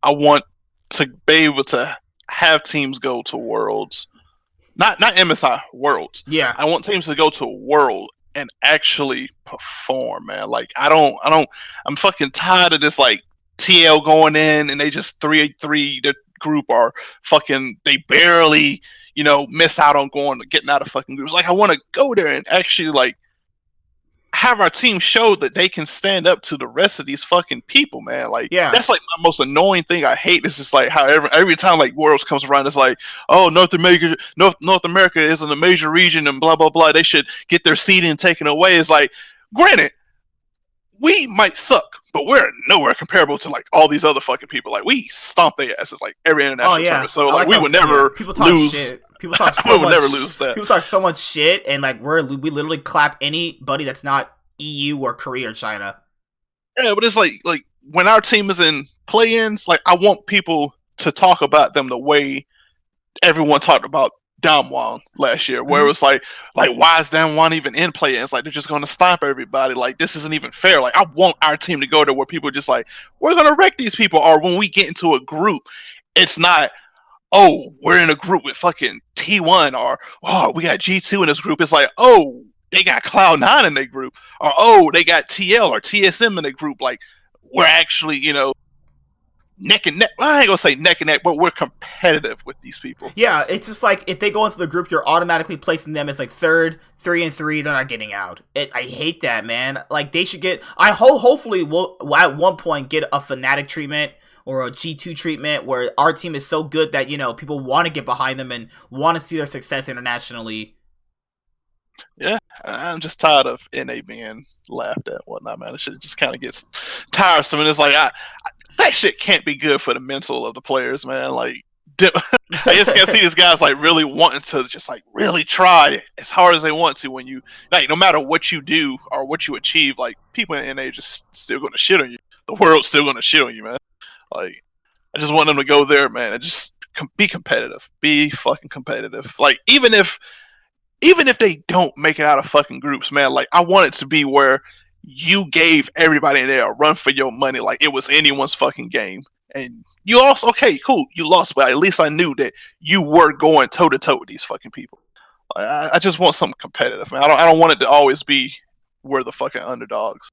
Speaker 2: I want to be able to have teams go to Worlds, not MSI, Worlds.
Speaker 1: Yeah,
Speaker 2: I want teams to go to World and actually perform, man. Like, I'm fucking tired of this like TL going in and they just 3-3. The group are fucking, they barely miss out on getting out of fucking groups. Like, I want to go there and actually like have our team show that they can stand up to the rest of these fucking people, man. Like,
Speaker 1: yeah,
Speaker 2: that's like my most annoying thing I hate. It's just like how every time like Worlds comes around, it's like, oh, North America isn't a major region and blah blah blah. They should get their seeding taken away. It's like, granted, we might suck, but we're nowhere comparable to like all these other fucking people. Like, we stomp their asses like every international tournament. So like we would never lose.
Speaker 1: Shit. People talk so much.
Speaker 2: Never lose that.
Speaker 1: People talk so much shit, and like we literally clap anybody that's not EU or Korea or China.
Speaker 2: Yeah, but it's like when our team is in play-ins, like I want people to talk about them the way everyone talked about Damwon last year, where it was like why is Damwon even in play-ins? Like, they're just going to stomp everybody. Like, this isn't even fair. Like, I want our team to go to where people are just like, we're going to wreck these people. Or when we get into a group, it's not, oh, we're in a group with fucking T1, or oh, we got G2 in this group. It's like, oh, they got Cloud9 in their group, or oh, they got TL or TSM in their group. Like, we're actually, neck and neck. I ain't gonna say neck and neck, but we're competitive with these people.
Speaker 1: Yeah, it's just like if they go into the group, you're automatically placing them as like third, 3-3. They're not getting out. I hate that, man. Like, they should get. Hopefully we'll at one point get a Fnatic treatment or a G2 treatment where our team is so good that people want to get behind them and want to see their success internationally.
Speaker 2: Yeah, I'm just tired of NA being laughed at, whatnot, man. It shit just kind of gets tiresome, and it's like that shit can't be good for the mental of the players, man. Like, I just can't see these guys like really wanting to just like really try as hard as they want to. When you like, no matter what you do or what you achieve, like, people in NA just still going to shit on you. The world's still going to shit on you, man. Like, I just want them to go there, man, and just be competitive. Be fucking competitive. Like, even if they don't make it out of fucking groups, man, like, I want it to be where you gave everybody in there a run for your money, like it was anyone's fucking game. And you lost, okay, cool, you lost, but at least I knew that you were going toe to toe with these fucking people. I just want something competitive, man. I don't want it to always be we're the fucking underdogs.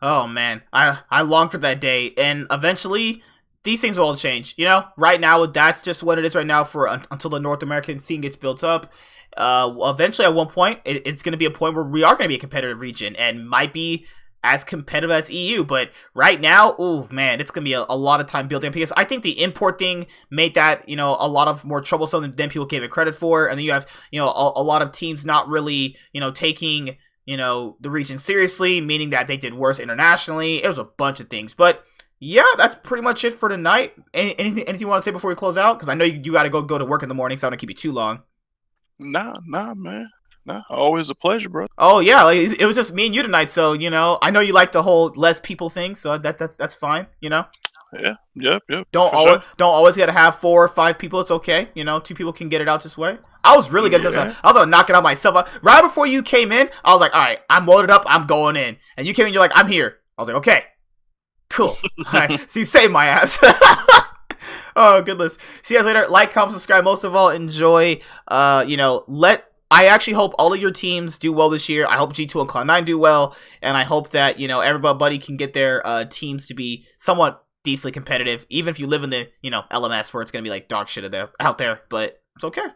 Speaker 1: Oh man, I long for that day, and eventually these things will all change. You know, right now that's just what it is right now for until the North American scene gets built up. Eventually, at one point, it's going to be a point where we are going to be a competitive region and might be as competitive as EU. But right now, ooh, man, it's going to be a lot of time building, because I think the import thing made that, you know, a lot of more troublesome than people gave it credit for. And then you have, you know, a lot of teams not really, you know, taking, you know, the region seriously, meaning that they did worse internationally. It was a bunch of things. But yeah, that's pretty much it for tonight. Anything you want to say before we close out? Because I know you got to go to work in the morning, so I don't keep you too long.
Speaker 2: Nah, man. Nah, always a pleasure, bro.
Speaker 1: Oh yeah, like, it was just me and you tonight, so you know, I know you like the whole less people thing, so that's fine, you know.
Speaker 2: Yeah, yep.
Speaker 1: Don't always gotta have 4 or 5 people. It's okay, you know. 2 people can get it out this way. I was really good at this. I was gonna knock it out myself. Right before you came in, I was like, all right, I'm loaded up, I'm going in. And you came in, you're like, I'm here. I was like, okay, cool. All right, so you saved my ass. Oh goodness. See you guys later. Like, comment, subscribe. Most of all, enjoy. You know, I actually hope all of your teams do well this year. I hope G2 and Cloud9 do well, and I hope that, you know, everybody can get their teams to be somewhat decently competitive, even if you live in the, you know, LMS where it's gonna be like dog shit out there. But it's okay,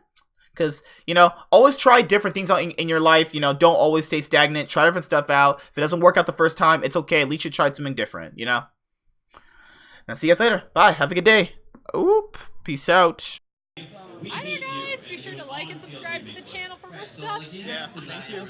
Speaker 1: because, you know, always try different things out in your life. You know, don't always stay stagnant. Try different stuff out. If it doesn't work out the first time, it's okay. At least you tried something different. You know. And see you guys later. Bye. Have a good day. Oop. Peace out.
Speaker 3: Hi there, guys. Be sure to like and subscribe to the channel for more stuff.
Speaker 1: Yeah, thank you.